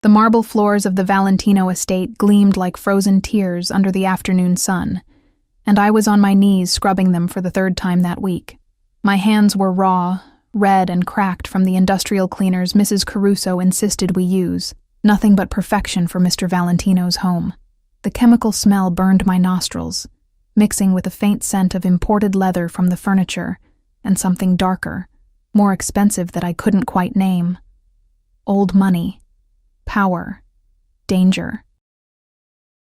The marble floors of the Valentino estate gleamed like frozen tears under the afternoon sun, and I was on my knees scrubbing them for the third time that week. My hands were raw, red and cracked from the industrial cleaners Mrs. Caruso insisted we use, nothing but perfection for Mr. Valentino's home. The chemical smell burned my nostrils, mixing with a faint scent of imported leather from the furniture and something darker, more expensive that I couldn't quite name. Old money, power, danger.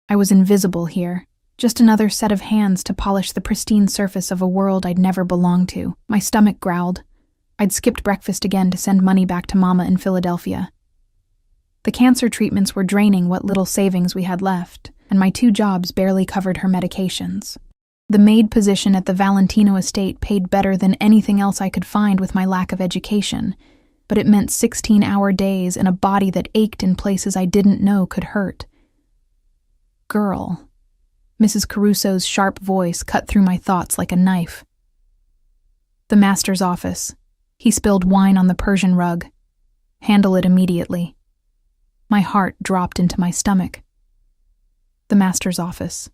I was invisible here, just another set of hands to polish the pristine surface of a world I'd never belonged to. My stomach growled. I'd skipped breakfast again to send money back to Mama in Philadelphia. The cancer treatments were draining what little savings we had left, and my 2 jobs barely covered her medications. The maid position at the Valentino estate paid better than anything else I could find with my lack of education, but it meant 16-hour days and a body that ached in places I didn't know could hurt. Girl. Mrs. Caruso's sharp voice cut through my thoughts like a knife. The master's office. He spilled wine on the Persian rug. Handle it immediately. My heart dropped into my stomach. The master's office.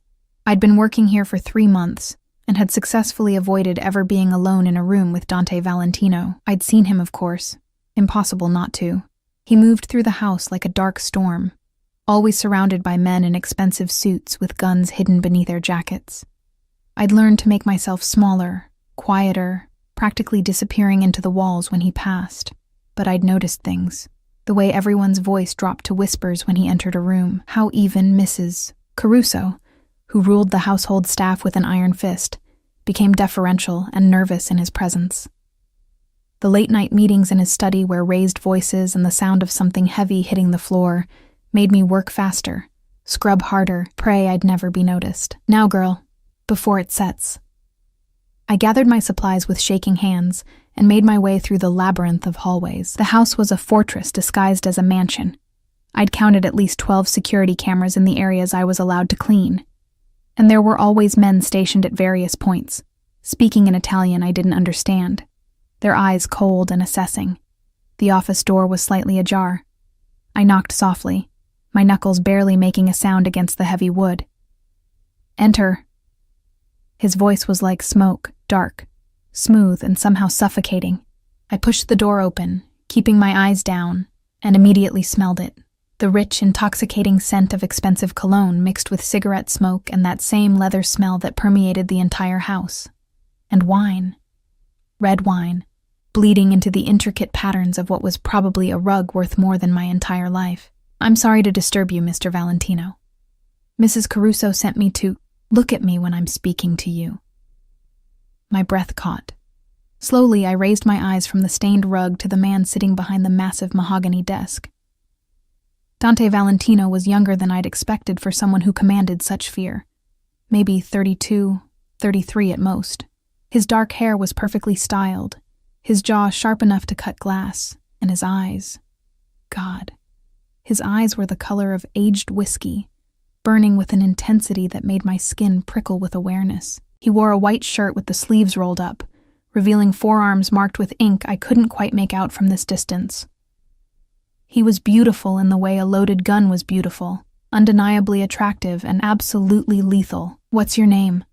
I'd been working here for 3 months and had successfully avoided ever being alone in a room with Dante Valentino. I'd seen him, of course. Impossible not to. He moved through the house like a dark storm, always surrounded by men in expensive suits with guns hidden beneath their jackets. I'd learned to make myself smaller, quieter, practically disappearing into the walls when he passed. But I'd noticed things. The way everyone's voice dropped to whispers when he entered a room. How even Mrs. Caruso, who ruled the household staff with an iron fist, became deferential and nervous in his presence. The late-night meetings in his study where raised voices and the sound of something heavy hitting the floor made me work faster, scrub harder, pray I'd never be noticed. Now, girl, before it sets. I gathered my supplies with shaking hands and made my way through the labyrinth of hallways. The house was a fortress disguised as a mansion. I'd counted at least 12 security cameras in the areas I was allowed to clean. And there were always men stationed at various points, speaking in Italian I didn't understand, their eyes cold and assessing. The office door was slightly ajar. I knocked softly, my knuckles barely making a sound against the heavy wood. Enter. His voice was like smoke, dark, smooth, and somehow suffocating. I pushed the door open, keeping my eyes down, and immediately smelled it. The rich, intoxicating scent of expensive cologne mixed with cigarette smoke and that same leather smell that permeated the entire house. And wine. Red wine, bleeding into the intricate patterns of what was probably a rug worth more than my entire life. I'm sorry to disturb you, Mr. Valentino. Mrs. Caruso sent me to look at me when I'm speaking to you. My breath caught. Slowly, I raised my eyes from the stained rug to the man sitting behind the massive mahogany desk. Dante Valentino was younger than I'd expected for someone who commanded such fear. Maybe 32, 33 at most. His dark hair was perfectly styled, his jaw sharp enough to cut glass, and his eyes. God. His eyes were the color of aged whiskey, burning with an intensity that made my skin prickle with awareness. He wore a white shirt with the sleeves rolled up, revealing forearms marked with ink I couldn't quite make out from this distance. He was beautiful in the way a loaded gun was beautiful, undeniably attractive and absolutely lethal. What's your name?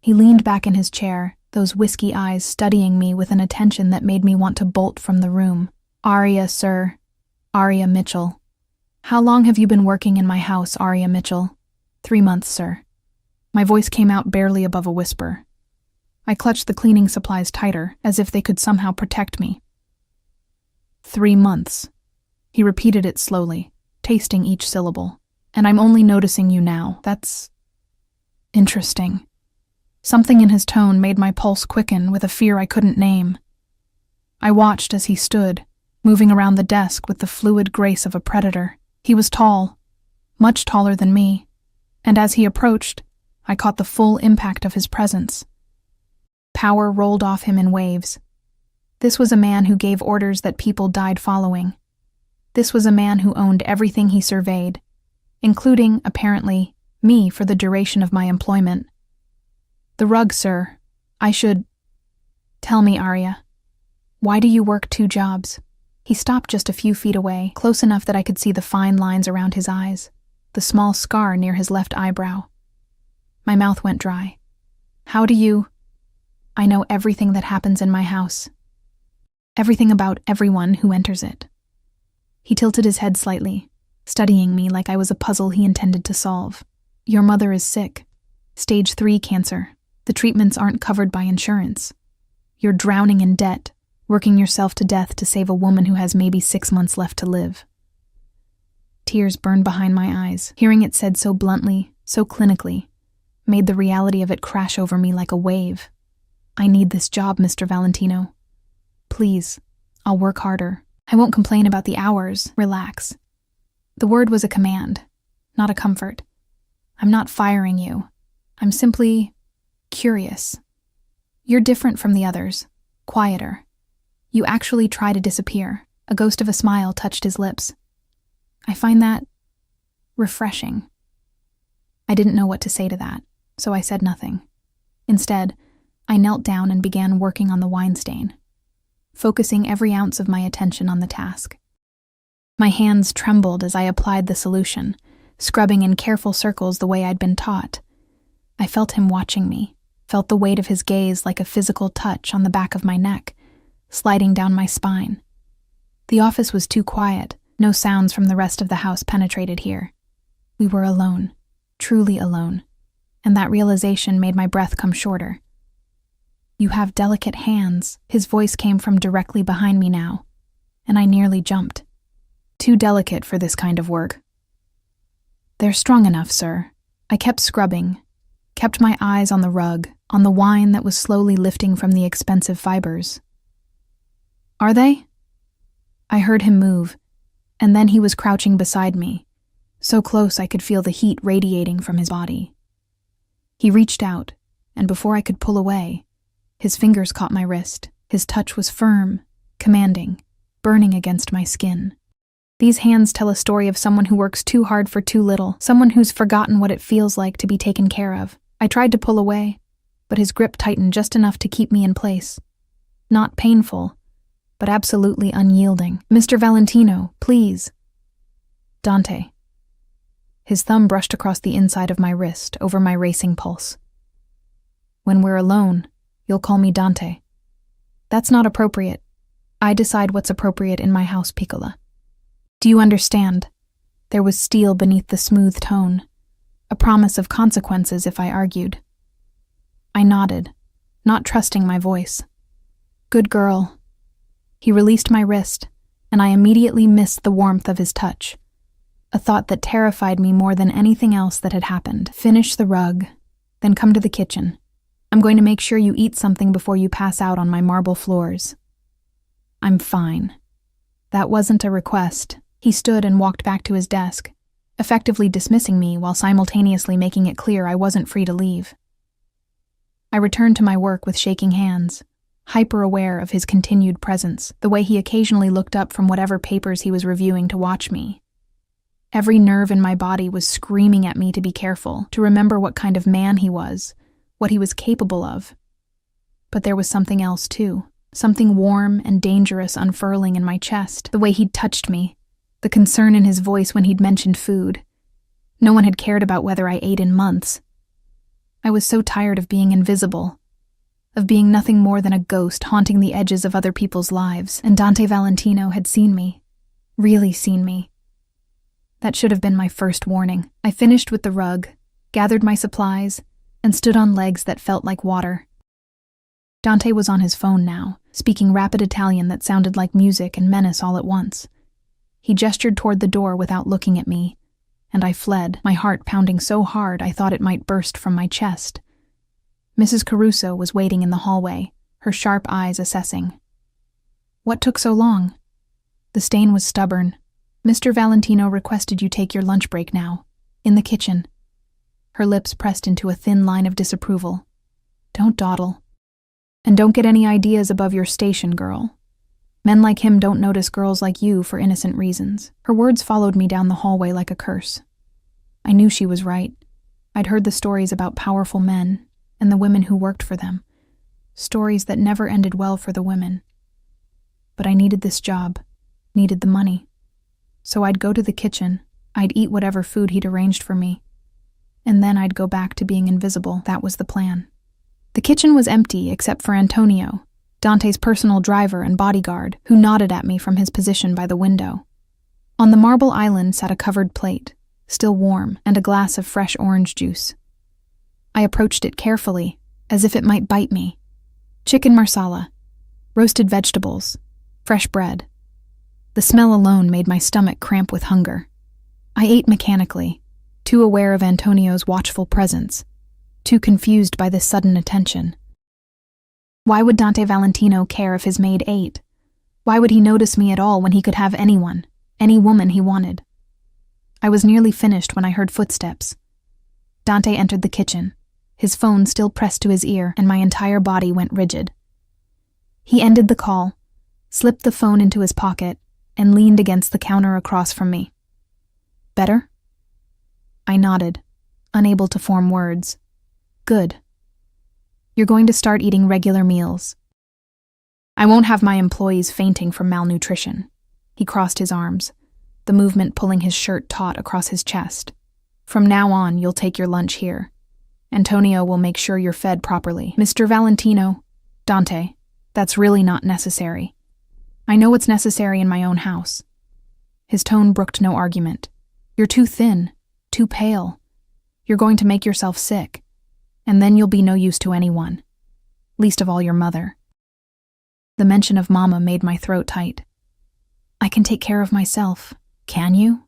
He leaned back in his chair, those whiskey eyes studying me with an attention that made me want to bolt from the room. Aria, sir. Aria Mitchell. How long have you been working in my house, Aria Mitchell? 3 months, sir. My voice came out barely above a whisper. I clutched the cleaning supplies tighter, as if they could somehow protect me. 3 months. He repeated it slowly, tasting each syllable. And I'm only noticing you now. That's interesting. Something in his tone made my pulse quicken with a fear I couldn't name. I watched as he stood, moving around the desk with the fluid grace of a predator. He was tall, much taller than me, and as he approached, I caught the full impact of his presence. Power rolled off him in waves. This was a man who gave orders that people died following. This was a man who owned everything he surveyed, including, apparently, me for the duration of my employment. The rug, sir. Tell me, Arya. Why do you work 2 jobs? He stopped just a few feet away, close enough that I could see the fine lines around his eyes, the small scar near his left eyebrow. My mouth went dry. How do you... I know everything that happens in my house. Everything about everyone who enters it. He tilted his head slightly, studying me like I was a puzzle he intended to solve. Your mother is sick. Stage 3 cancer. The treatments aren't covered by insurance. You're drowning in debt, working yourself to death to save a woman who has maybe 6 months left to live. Tears burned behind my eyes. Hearing it said so bluntly, so clinically, made the reality of it crash over me like a wave. I need this job, Mr. Valentino. Please, I'll work harder. I won't complain about the hours. Relax. The word was a command, not a comfort. I'm not firing you. I'm simply curious. You're different from the others, quieter. You actually try to disappear. A ghost of a smile touched his lips. I find that refreshing. I didn't know what to say to that, so I said nothing. Instead, I knelt down and began working on the wine stain, focusing every ounce of my attention on the task. My hands trembled as I applied the solution, scrubbing in careful circles the way I'd been taught. I felt him watching me, felt the weight of his gaze like a physical touch on the back of my neck, sliding down my spine. The office was too quiet. No sounds from the rest of the house penetrated here. We were alone, truly alone, and that realization made my breath come shorter. You have delicate hands. His voice came from directly behind me now, and I nearly jumped. Too delicate for this kind of work. They're strong enough, sir. I kept scrubbing, kept my eyes on the rug, on the wine that was slowly lifting from the expensive fibers. Are they? I heard him move, and then he was crouching beside me, so close I could feel the heat radiating from his body. He reached out, and before I could pull away, his fingers caught my wrist. His touch was firm, commanding, burning against my skin. These hands tell a story of someone who works too hard for too little, someone who's forgotten what it feels like to be taken care of. I tried to pull away, but his grip tightened just enough to keep me in place. Not painful, but absolutely unyielding. Mr. Valentino, please. Dante. His thumb brushed across the inside of my wrist, over my racing pulse. When we're alone, you'll call me Dante. That's not appropriate. I decide what's appropriate in my house, Piccola. Do you understand? There was steel beneath the smooth tone, a promise of consequences if I argued. I nodded, not trusting my voice. Good girl. He released my wrist, and I immediately missed the warmth of his touch, a thought that terrified me more than anything else that had happened. Finish the rug, then come to the kitchen. I'm going to make sure you eat something before you pass out on my marble floors. I'm fine. That wasn't a request. He stood and walked back to his desk, effectively dismissing me while simultaneously making it clear I wasn't free to leave. I returned to my work with shaking hands, hyper-aware of his continued presence, the way he occasionally looked up from whatever papers he was reviewing to watch me. Every nerve in my body was screaming at me to be careful, to remember what kind of man he was, what he was capable of. But there was something else, too. Something warm and dangerous unfurling in my chest, the way he'd touched me, the concern in his voice when he'd mentioned food. No one had cared about whether I ate in months. I was so tired of being invisible, of being nothing more than a ghost haunting the edges of other people's lives, and Dante Valentino had seen me, really seen me. That should have been my first warning. I finished with the rug, gathered my supplies, and stood on legs that felt like water. Dante was on his phone now, speaking rapid Italian that sounded like music and menace all at once. He gestured toward the door without looking at me, and I fled, my heart pounding so hard I thought it might burst from my chest. Mrs. Caruso was waiting in the hallway, her sharp eyes assessing. What took so long? The stain was stubborn. Mr. Valentino requested you take your lunch break now, in the kitchen. Her lips pressed into a thin line of disapproval. Don't dawdle. And don't get any ideas above your station, girl. Men like him don't notice girls like you for innocent reasons. Her words followed me down the hallway like a curse. I knew she was right. I'd heard the stories about powerful men and the women who worked for them. Stories that never ended well for the women. But I needed this job. needed the money. So I'd go to the kitchen, I'd eat whatever food he'd arranged for me, and then I'd go back to being invisible. That was the plan. The kitchen was empty except for Antonio, Dante's personal driver and bodyguard, who nodded at me from his position by the window. On the marble island sat a covered plate, still warm, and a glass of fresh orange juice. I approached it carefully, as if it might bite me. Chicken marsala, roasted vegetables, fresh bread. The smell alone made my stomach cramp with hunger. I ate mechanically, too aware of Antonio's watchful presence, too confused by this sudden attention. Why would Dante Valentino care if his maid ate? Why would he notice me at all when he could have anyone, any woman he wanted? I was nearly finished when I heard footsteps. Dante entered the kitchen, his phone still pressed to his ear, and my entire body went rigid. He ended the call, slipped the phone into his pocket, and leaned against the counter across from me. Better? I nodded, unable to form words. Good. You're going to start eating regular meals. I won't have my employees fainting from malnutrition. He crossed his arms, the movement pulling his shirt taut across his chest. From now on, you'll take your lunch here. Antonio will make sure you're fed properly. Mr. Valentino, Dante, that's really not necessary. I know what's necessary in my own house. His tone brooked no argument. You're too thin, too pale. You're going to make yourself sick, and then you'll be no use to anyone, least of all your mother. The mention of Mama made my throat tight. I can take care of myself, can you?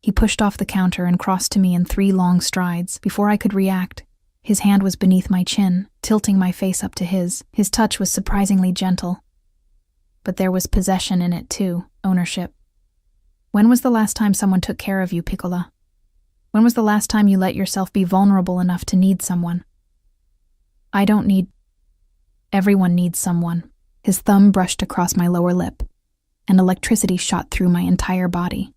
He pushed off the counter and crossed to me in 3 long strides. Before I could react, his hand was beneath my chin, tilting my face up to his. His touch was surprisingly gentle. But there was possession in it too, ownership. When was the last time someone took care of you, Piccola? When was the last time you let yourself be vulnerable enough to need someone? I don't need... Everyone needs someone. His thumb brushed across my lower lip, and electricity shot through my entire body.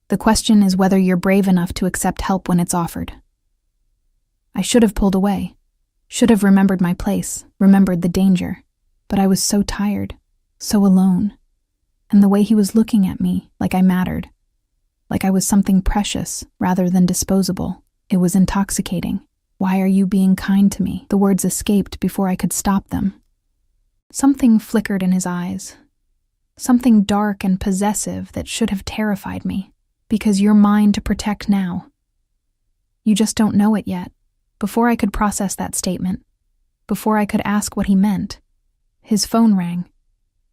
The question is whether you're brave enough to accept help when it's offered. I should have pulled away, should have remembered my place, remembered the danger, but I was so tired, so alone, and the way he was looking at me, like I mattered, like I was something precious rather than disposable. It was intoxicating. Why are you being kind to me? The words escaped before I could stop them. Something flickered in his eyes, something dark and possessive that should have terrified me. Because you're mine to protect now. You just don't know it yet. Before I could process that statement, before I could ask what he meant, his phone rang.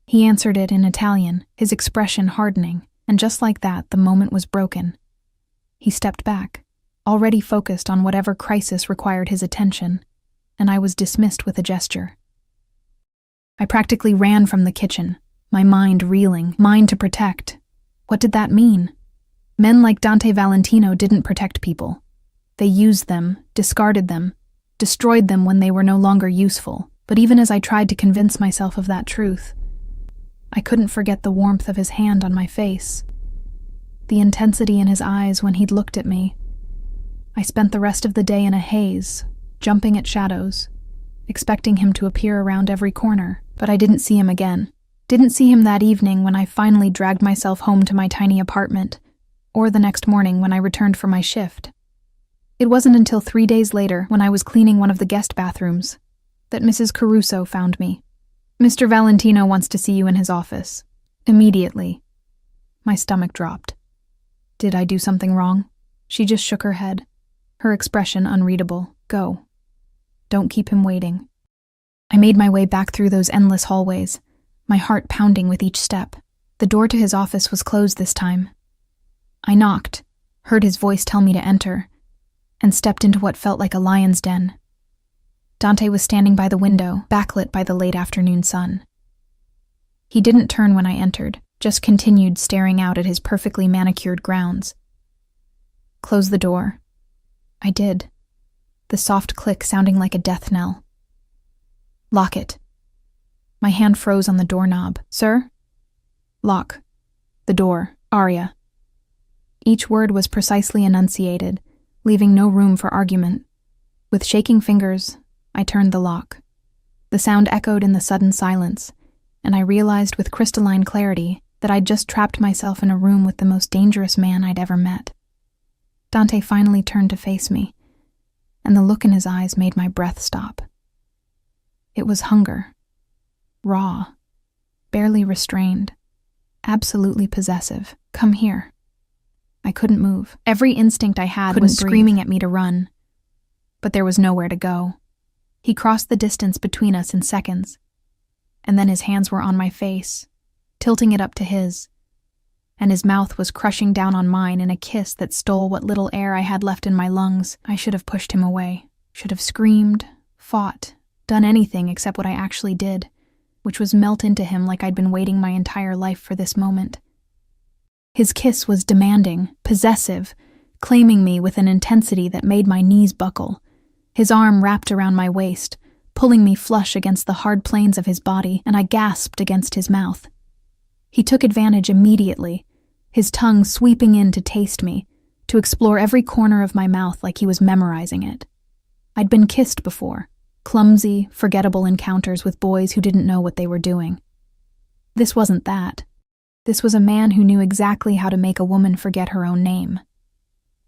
He answered it in Italian, his expression hardening, and just like that, the moment was broken. He stepped back, already focused on whatever crisis required his attention, and I was dismissed with a gesture. I practically ran from the kitchen, my mind reeling, mine to protect. What did that mean? Men like Dante Valentino didn't protect people. They used them, discarded them, destroyed them when they were no longer useful. But even as I tried to convince myself of that truth, I couldn't forget the warmth of his hand on my face, the intensity in his eyes when he'd looked at me. I spent the rest of the day in a haze, jumping at shadows, expecting him to appear around every corner, but I didn't see him again. Didn't see him that evening when I finally dragged myself home to my tiny apartment, or the next morning when I returned for my shift. It wasn't until 3 days later, when I was cleaning one of the guest bathrooms, that Mrs. Caruso found me. Mr. Valentino wants to see you in his office. Immediately. My stomach dropped. Did I do something wrong? She just shook her head, her expression unreadable. Go. Don't keep him waiting. I made my way back through those endless hallways, my heart pounding with each step. The door to his office was closed this time. I knocked, heard his voice tell me to enter, and stepped into what felt like a lion's den. Dante was standing by the window, backlit by the late afternoon sun. He didn't turn when I entered, just continued staring out at his perfectly manicured grounds. Close the door. I did, the soft click sounding like a death knell. Lock it. My hand froze on the doorknob. Sir? Lock. The door. Aria. Each word was precisely enunciated, leaving no room for argument. With shaking fingers, I turned the lock. The sound echoed in the sudden silence, and I realized with crystalline clarity that I'd just trapped myself in a room with the most dangerous man I'd ever met. Dante finally turned to face me, and the look in his eyes made my breath stop. It was hunger. Raw. Barely restrained. Absolutely possessive. Come here. I couldn't move. Every instinct I had was screaming at me to run. But there was nowhere to go. He crossed the distance between us in seconds, and then his hands were on my face, tilting it up to his, and his mouth was crushing down on mine in a kiss that stole what little air I had left in my lungs. I should have pushed him away, should have screamed, fought, done anything except what I actually did, which was melt into him like I'd been waiting my entire life for this moment. His kiss was demanding, possessive, claiming me with an intensity that made my knees buckle. His arm wrapped around my waist, pulling me flush against the hard planes of his body, and I gasped against his mouth. He took advantage immediately, his tongue sweeping in to taste me, to explore every corner of my mouth like he was memorizing it. I'd been kissed before, clumsy, forgettable encounters with boys who didn't know what they were doing. This wasn't that. This was a man who knew exactly how to make a woman forget her own name.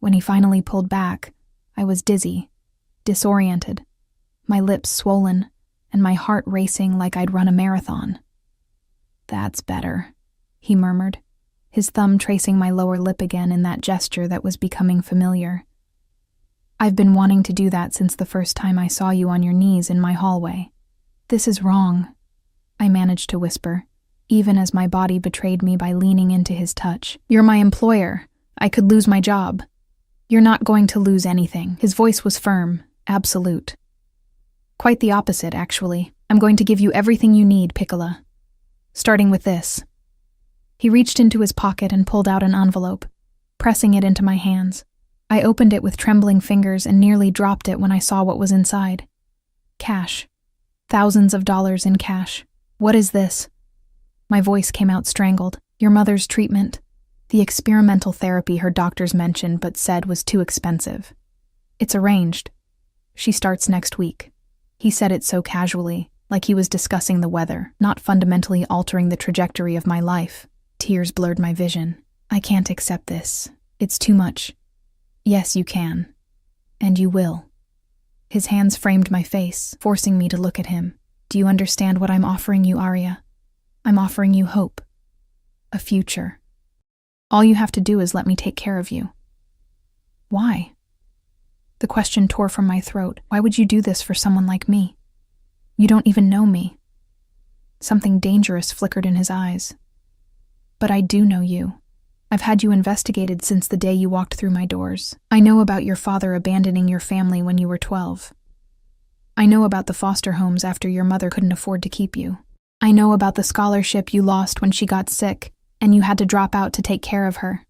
When he finally pulled back, I was dizzy, disoriented, my lips swollen, and my heart racing like I'd run a marathon. "That's better," he murmured, his thumb tracing my lower lip again in that gesture that was becoming familiar. "I've been wanting to do that since the first time I saw you on your knees in my hallway. This is wrong," I managed to whisper, even as my body betrayed me by leaning into his touch. "You're my employer. I could lose my job." "You're not going to lose anything." His voice was firm, absolute. "Quite the opposite, actually. I'm going to give you everything you need, Piccola. Starting with this." He reached into his pocket and pulled out an envelope, pressing it into my hands. I opened it with trembling fingers and nearly dropped it when I saw what was inside. Cash. Thousands of dollars in cash. "What is this?" My voice came out strangled. "Your mother's treatment. The experimental therapy her doctors mentioned but said was too expensive. It's arranged. She starts next week." He said it so casually, like he was discussing the weather, not fundamentally altering the trajectory of my life. Tears blurred my vision. "I can't accept this. It's too much." "Yes, you can. And you will." His hands framed my face, forcing me to look at him. "Do you understand what I'm offering you, Arya? I'm offering you hope. A future. All you have to do is let me take care of you." "Why?" The question tore from my throat. "Why would you do this for someone like me? You don't even know me." Something dangerous flickered in his eyes. "But I do know you. I've had you investigated since the day you walked through my doors. I know about your father abandoning your family when you were 12. I know about the foster homes after your mother couldn't afford to keep you. I know about the scholarship you lost when she got sick and you had to drop out to take care of her.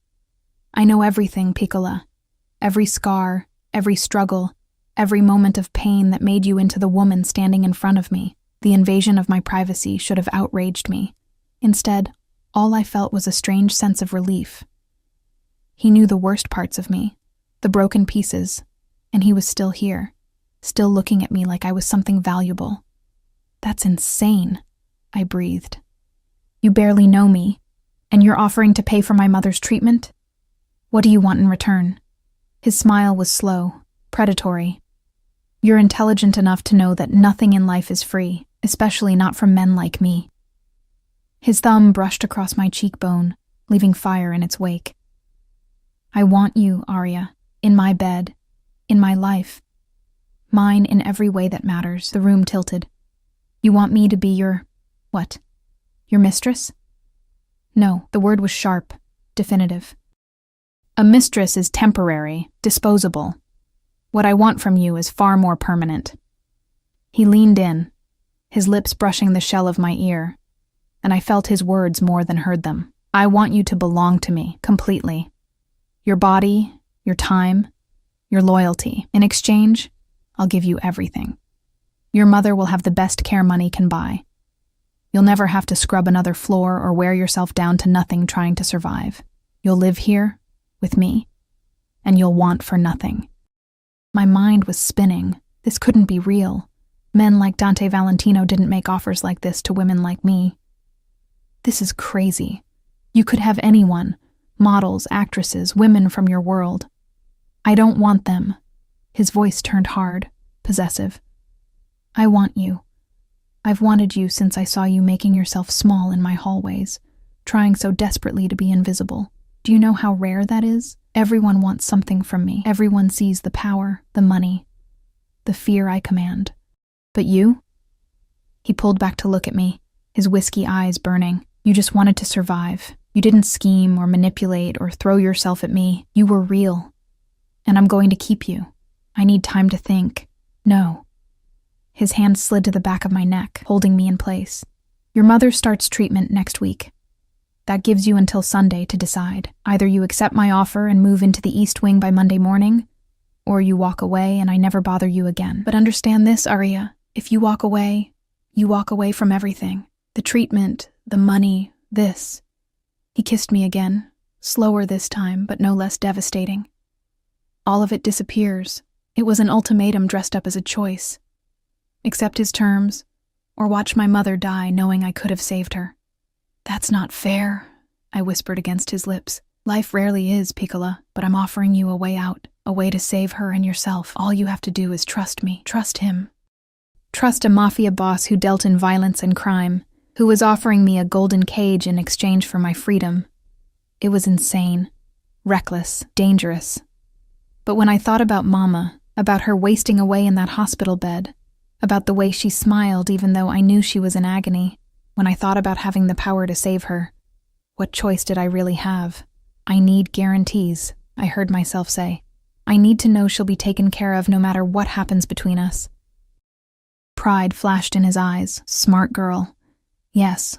I know everything, Piccola. Every scar, every struggle, every moment of pain that made you into the woman standing in front of me. The invasion of my privacy should have outraged me. Instead, all I felt was a strange sense of relief. He knew the worst parts of me, the broken pieces, and he was still here, still looking at me like I was something valuable. "That's insane," I breathed. "You barely know me, and you're offering to pay for my mother's treatment? What do you want in return?" His smile was slow, predatory. "You're intelligent enough to know that nothing in life is free, especially not from men like me." His thumb brushed across my cheekbone, leaving fire in its wake. "I want you, Arya, in my bed, in my life. Mine in every way that matters." The room tilted. "You want me to be your... what? Your mistress?" No, the word was sharp, definitive. "A mistress is temporary, disposable. What I want from you is far more permanent." He leaned in, his lips brushing the shell of my ear, and I felt his words more than heard them. "I want you to belong to me, completely. Your body, your time, your loyalty. In exchange, I'll give you everything. Your mother will have the best care money can buy. You'll never have to scrub another floor or wear yourself down to nothing trying to survive. You'll live here, with me, and you'll want for nothing." My mind was spinning. This couldn't be real. Men like Dante Valentino didn't make offers like this to women like me. This is crazy. You could have anyone, models, actresses, women from your world. I don't want them. His voice turned hard, possessive. I want you. I've wanted you since I saw you making yourself small in my hallways, trying so desperately to be invisible. Do you know how rare that is? Everyone wants something from me. Everyone sees the power, the money, the fear I command. But you? He pulled back to look at me, his whiskey eyes burning. You just wanted to survive. You didn't scheme or manipulate or throw yourself at me. You were real. And I'm going to keep you. I need time to think. No. His hand slid to the back of my neck, holding me in place. Your mother starts treatment next week. That gives you until Sunday to decide. Either you accept my offer and move into the East Wing by Monday morning, or you walk away and I never bother you again. But understand this, Arya. If you walk away from everything. The treatment, the money, this. He kissed me again, slower this time, but no less devastating. All of it disappears. It was an ultimatum dressed up as a choice. Accept his terms, or watch my mother die knowing I could have saved her. That's not fair, I whispered against his lips. Life rarely is, Piccola, but I'm offering you a way out, a way to save her and yourself. All you have to do is trust me, trust him. Trust a mafia boss who dealt in violence and crime, who was offering me a golden cage in exchange for my freedom. It was insane, reckless, dangerous. But when I thought about Mama, about her wasting away in that hospital bed, about the way she smiled even though I knew she was in agony, when I thought about having the power to save her, what choice did I really have? I need guarantees, I heard myself say. I need to know she'll be taken care of no matter what happens between us. Pride flashed in his eyes. Smart girl. Yes,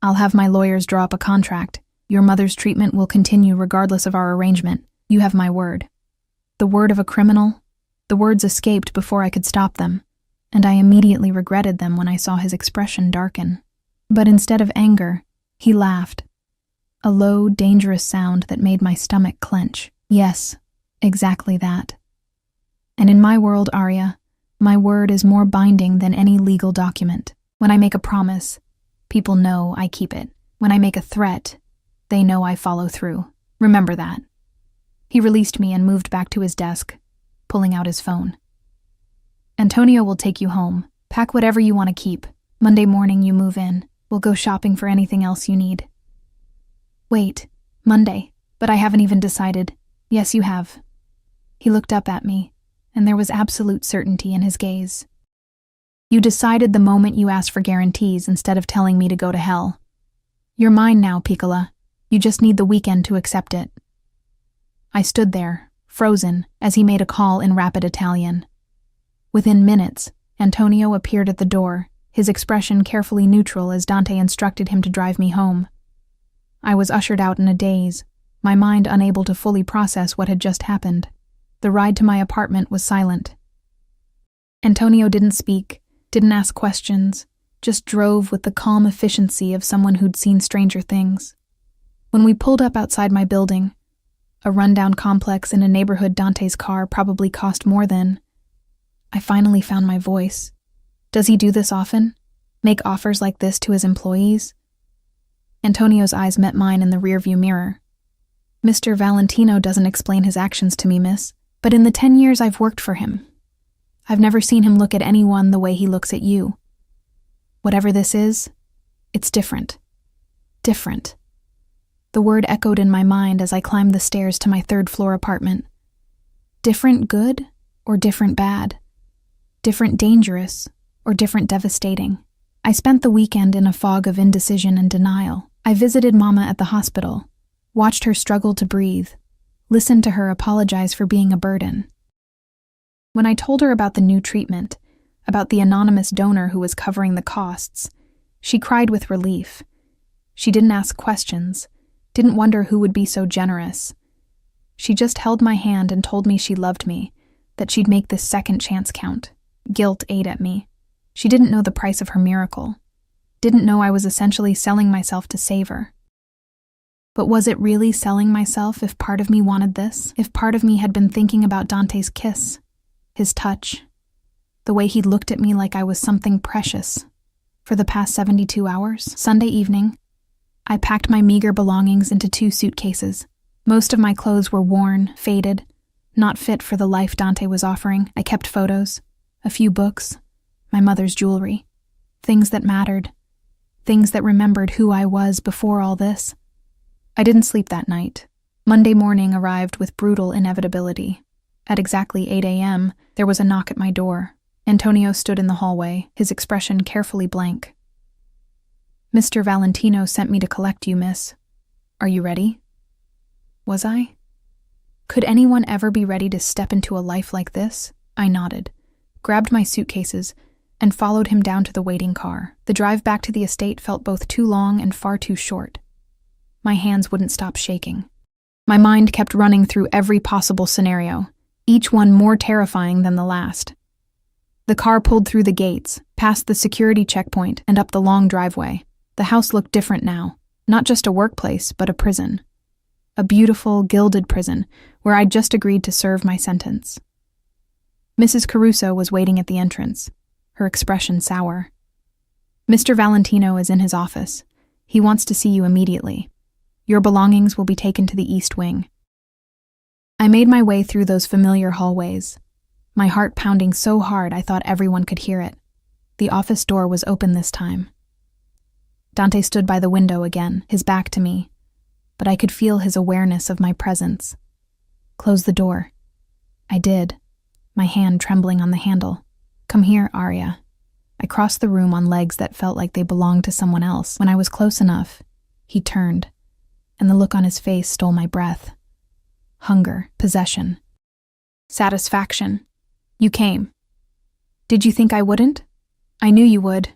I'll have my lawyers draw up a contract. Your mother's treatment will continue regardless of our arrangement. You have my word. The word of a criminal? The words escaped before I could stop them, and I immediately regretted them when I saw his expression darken. But instead of anger, he laughed. A low, dangerous sound that made my stomach clench. Yes, exactly that. And in my world, Arya, my word is more binding than any legal document. When I make a promise, people know I keep it. When I make a threat, they know I follow through. Remember that. He released me and moved back to his desk, pulling out his phone. Antonio will take you home. Pack whatever you want to keep. Monday morning you move in. We'll go shopping for anything else you need. Wait, Monday, but I haven't even decided. Yes, you have. He looked up at me, and there was absolute certainty in his gaze. You decided the moment you asked for guarantees instead of telling me to go to hell. You're mine now, Piccola. You just need the weekend to accept it. I stood there, frozen, as he made a call in rapid Italian. Within minutes, Antonio appeared at the door, his expression carefully neutral as Dante instructed him to drive me home. I was ushered out in a daze, my mind unable to fully process what had just happened. The ride to my apartment was silent. Antonio didn't speak, didn't ask questions, just drove with the calm efficiency of someone who'd seen stranger things. When we pulled up outside my building, a rundown complex in a neighborhood Dante's car probably cost more than, I finally found my voice. Does he do this often? Make offers like this to his employees? Antonio's eyes met mine in the rearview mirror. Mr. Valentino doesn't explain his actions to me, miss, but in the 10 years I've worked for him, I've never seen him look at anyone the way he looks at you. Whatever this is, it's different. Different. The word echoed in my mind as I climbed the stairs to my third-floor apartment. Different good or different bad? Different dangerous or different devastating? I spent the weekend in a fog of indecision and denial. I visited Mama at the hospital, watched her struggle to breathe, listened to her apologize for being a burden. When I told her about the new treatment, about the anonymous donor who was covering the costs, she cried with relief. She didn't ask questions, didn't wonder who would be so generous. She just held my hand and told me she loved me, that she'd make this second chance count. Guilt ate at me. She didn't know the price of her miracle. Didn't know I was essentially selling myself to save her. But was it really selling myself if part of me wanted this? If part of me had been thinking about Dante's kiss, his touch, the way he looked at me like I was something precious? For the past 72 hours, Sunday evening, I packed my meager belongings into 2 suitcases. Most of my clothes were worn, faded, not fit for the life Dante was offering. I kept photos, a few books, my mother's jewelry, things that mattered, things that remembered who I was before all this. I didn't sleep that night. Monday morning arrived with brutal inevitability. At exactly 8 a.m., there was a knock at my door. Antonio stood in the hallway, his expression carefully blank. "Mr. Valentino sent me to collect you, miss. Are you ready?" Was I? Could anyone ever be ready to step into a life like this? I nodded, grabbed my suitcases, and followed him down to the waiting car. The drive back to the estate felt both too long and far too short. My hands wouldn't stop shaking. My mind kept running through every possible scenario, each one more terrifying than the last. The car pulled through the gates, past the security checkpoint, and up the long driveway. The house looked different now, not just a workplace, but a prison. A beautiful, gilded prison, where I'd just agreed to serve my sentence. Mrs. Caruso was waiting at the entrance, her expression sour. "Mr. Valentino is in his office. He wants to see you immediately. Your belongings will be taken to the East Wing." I made my way through those familiar hallways, my heart pounding so hard I thought everyone could hear it. The office door was open this time. Dante stood by the window again, his back to me, but I could feel his awareness of my presence. "Close the door." I did, my hand trembling on the handle. "Come here, Arya." I crossed the room on legs that felt like they belonged to someone else. When I was close enough, he turned, and the look on his face stole my breath. Hunger, possession, satisfaction. "You came. Did you think I wouldn't? I knew you would."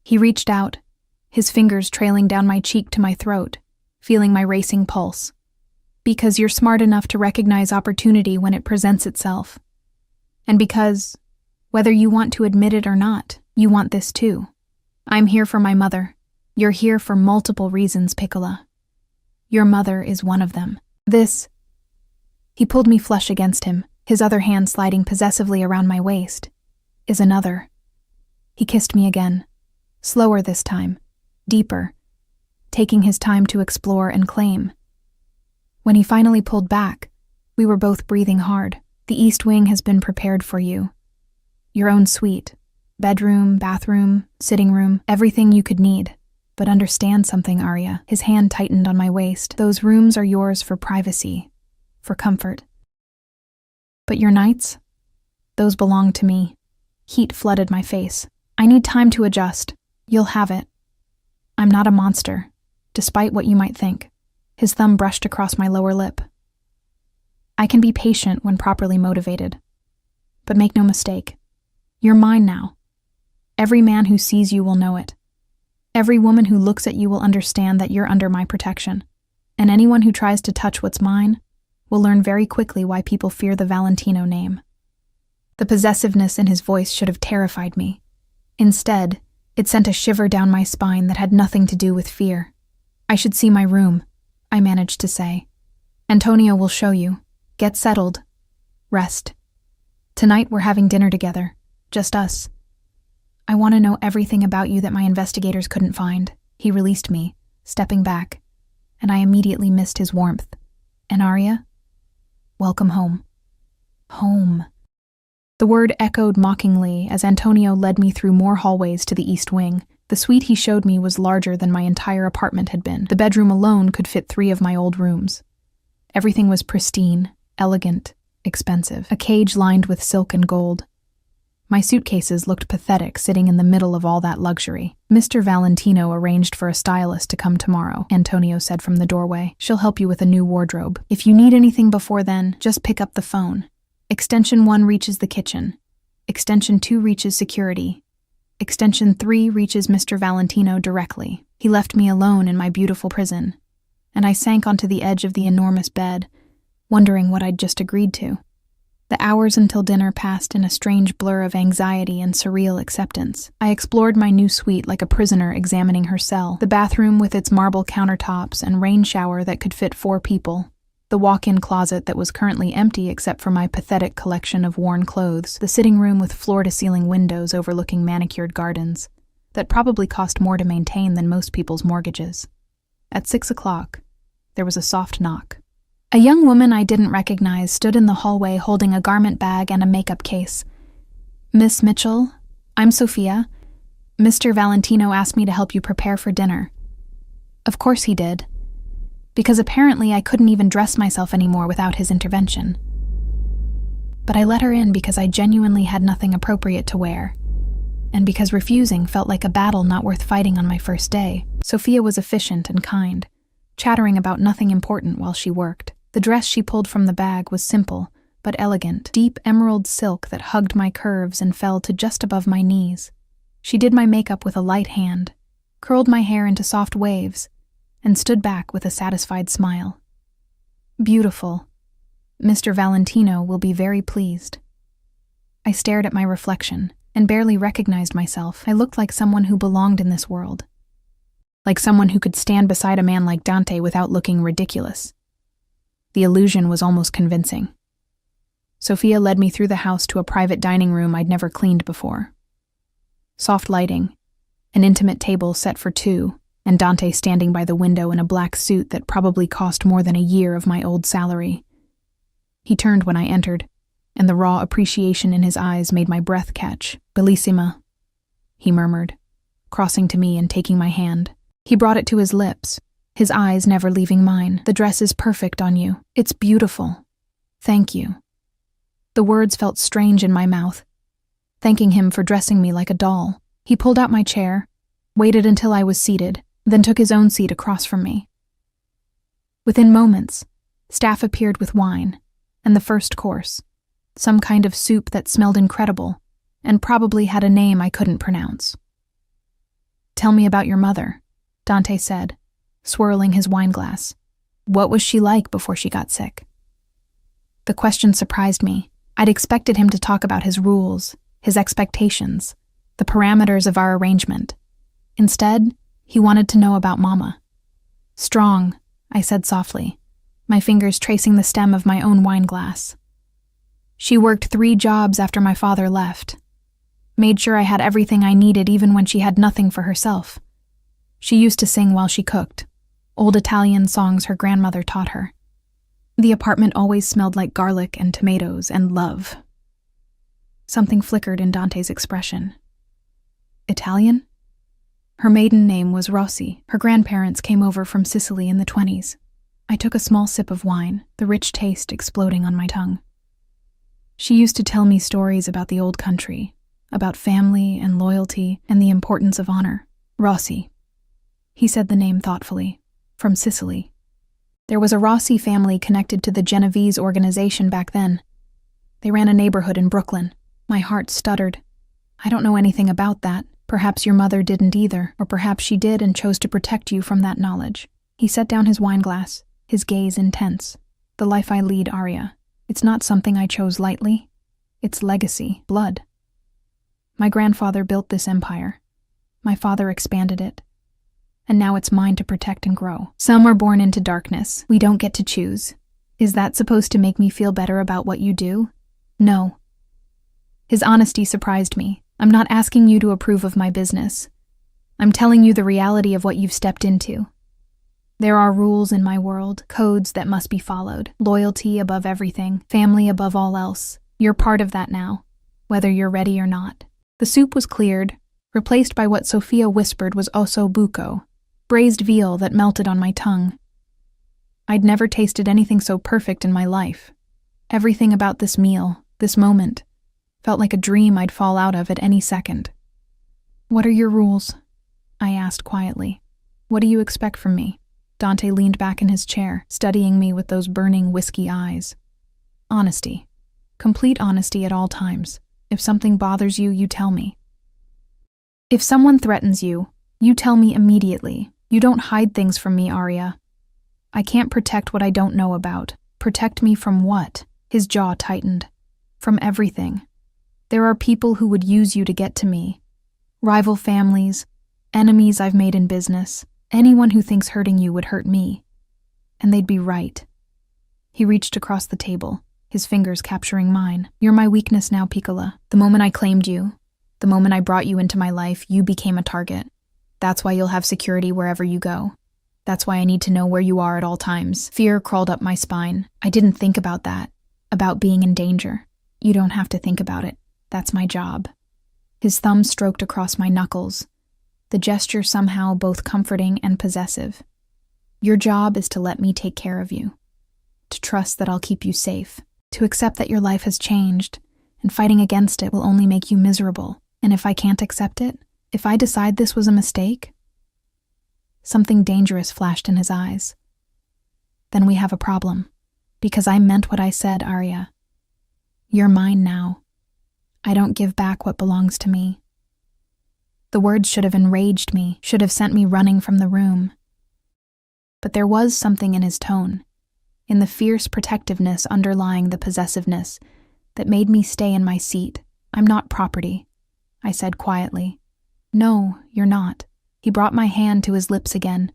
He reached out, his fingers trailing down my cheek to my throat, feeling my racing pulse. "Because you're smart enough to recognize opportunity when it presents itself. And because, whether you want to admit it or not, you want this too. I'm here for my mother. You're here for multiple reasons, Piccola. Your mother is one of them. This..." He pulled me flush against him, his other hand sliding possessively around my waist. "Is another." He kissed me again, slower this time, deeper, taking his time to explore and claim. When he finally pulled back, we were both breathing hard. "The East Wing has been prepared for you. Your own suite, bedroom, bathroom, sitting room, everything you could need. But understand something, Arya." His hand tightened on my waist. "Those rooms are yours for privacy, for comfort. But your nights? Those belong to me." Heat flooded my face. "I need time to adjust. You'll have it. I'm not a monster, despite what you might think." His thumb brushed across my lower lip. "I can be patient when properly motivated. But make no mistake, you're mine now. Every man who sees you will know it. Every woman who looks at you will understand that you're under my protection. And anyone who tries to touch what's mine will learn very quickly why people fear the Valentino name." The possessiveness in his voice should have terrified me. Instead, it sent a shiver down my spine that had nothing to do with fear. "I should see my room," I managed to say. "Antonio will show you. Get settled. Rest. Tonight we're having dinner together. Just us. I want to know everything about you that my investigators couldn't find." He released me, stepping back, and I immediately missed his warmth. "And Arya? Welcome home." Home. The word echoed mockingly as Antonio led me through more hallways to the East Wing. The suite he showed me was larger than my entire apartment had been. The bedroom alone could fit 3 of my old rooms. Everything was pristine, elegant, expensive, a cage lined with silk and gold. My suitcases looked pathetic sitting in the middle of all that luxury. "Mr. Valentino arranged for a stylist to come tomorrow," Antonio said from the doorway. "She'll help you with a new wardrobe. If you need anything before then, just pick up the phone. Extension 1 reaches the kitchen. Extension 2 reaches security. Extension 3 reaches Mr. Valentino directly." He left me alone in my beautiful prison, and I sank onto the edge of the enormous bed, wondering what I'd just agreed to. The hours until dinner passed in a strange blur of anxiety and surreal acceptance. I explored my new suite like a prisoner examining her cell. The bathroom with its marble countertops and rain shower that could fit 4 people. The walk-in closet that was currently empty except for my pathetic collection of worn clothes. The sitting room with floor-to-ceiling windows overlooking manicured gardens that probably cost more to maintain than most people's mortgages. At 6 o'clock, there was a soft knock. A young woman I didn't recognize stood in the hallway holding a garment bag and a makeup case. "Miss Mitchell, I'm Sophia. Mr. Valentino asked me to help you prepare for dinner." Of course he did, because apparently I couldn't even dress myself anymore without his intervention. But I let her in because I genuinely had nothing appropriate to wear, and because refusing felt like a battle not worth fighting on my first day. Sophia was efficient and kind, chattering about nothing important while she worked. The dress she pulled from the bag was simple, but elegant, deep emerald silk that hugged my curves and fell to just above my knees. She did my makeup with a light hand, curled my hair into soft waves, and stood back with a satisfied smile. "Beautiful. Mr. Valentino will be very pleased." I stared at my reflection and barely recognized myself. I looked like someone who belonged in this world. Like someone who could stand beside a man like Dante without looking ridiculous. The illusion was almost convincing. Sophia led me through the house to a private dining room I'd never cleaned before. Soft lighting, an intimate table set for two, and Dante standing by the window in a black suit that probably cost more than a year of my old salary. He turned when I entered, and the raw appreciation in his eyes made my breath catch. "Bellissima," he murmured, crossing to me and taking my hand. He brought it to his lips, his eyes never leaving mine. "The dress is perfect on you. It's beautiful. Thank you." The words felt strange in my mouth, thanking him for dressing me like a doll. He pulled out my chair, waited until I was seated, then took his own seat across from me. Within moments, staff appeared with wine, and the first course, some kind of soup that smelled incredible, and probably had a name I couldn't pronounce. "Tell me about your mother," Dante said, swirling his wineglass. "What was she like before she got sick?" The question surprised me. I'd expected him to talk about his rules, his expectations, the parameters of our arrangement. Instead, he wanted to know about Mama. "Strong," I said softly, my fingers tracing the stem of my own wineglass. "She worked 3 jobs after my father left. Made sure I had everything I needed even when she had nothing for herself. She used to sing while she cooked, old Italian songs her grandmother taught her. The apartment always smelled like garlic and tomatoes and love." Something flickered in Dante's expression. "Italian?" Her maiden name was Rossi. Her grandparents came over from Sicily in the 20s. I took a small sip of wine, the rich taste exploding on my tongue. "She used to tell me stories about the old country, about family and loyalty and the importance of honor. Rossi." He said the name thoughtfully. "From Sicily. There was a Rossi family connected to the Genovese organization back then. They ran a neighborhood in Brooklyn." My heart stuttered. "I don't know anything about that. Perhaps your mother didn't either, or perhaps she did and chose to protect you from that knowledge." He set down his wineglass, his gaze intense. "The life I lead, Arya. It's not something I chose lightly. It's legacy, blood. My grandfather built this empire. My father expanded it. And now it's mine to protect and grow. Some are born into darkness. We don't get to choose. Is that supposed to make me feel better about what you do? No." His honesty surprised me. "I'm not asking you to approve of my business. I'm telling you the reality of what you've stepped into. There are rules in my world, codes that must be followed. Loyalty above everything, family above all else. You're part of that now, whether you're ready or not." The soup was cleared, replaced by what Sophia whispered was osso buco, braised veal that melted on my tongue. I'd never tasted anything so perfect in my life. Everything about this meal, this moment, felt like a dream I'd fall out of at any second. "What are your rules?" I asked quietly. "What do you expect from me?" Dante leaned back in his chair, studying me with those burning whiskey eyes. "Honesty. Complete honesty at all times. If something bothers you, you tell me. If someone threatens you, you tell me immediately. You don't hide things from me, Arya. I can't protect what I don't know about. Protect me from what?" His jaw tightened. "From everything. There are people who would use you to get to me. Rival families, enemies I've made in business. Anyone who thinks hurting you would hurt me. And they'd be right." He reached across the table, his fingers capturing mine. "You're my weakness now, Piccola. The moment I claimed you, the moment I brought you into my life, you became a target. That's why you'll have security wherever you go. That's why I need to know where you are at all times. Fear crawled up my spine. I didn't think about that, about being in danger. You don't have to think about it. That's my job. His thumb stroked across my knuckles, the gesture somehow both comforting and possessive. Your job is to let me take care of you, to trust that I'll keep you safe, to accept that your life has changed, and fighting against it will only make you miserable. And if I can't accept it, if I decide this was a mistake, something dangerous flashed in his eyes. Then we have a problem, because I meant what I said, Arya. You're mine now. I don't give back what belongs to me. The words should have enraged me, should have sent me running from the room. But there was something in his tone, in the fierce protectiveness underlying the possessiveness, that made me stay in my seat. I'm not property, I said quietly. No, you're not. He brought my hand to his lips again,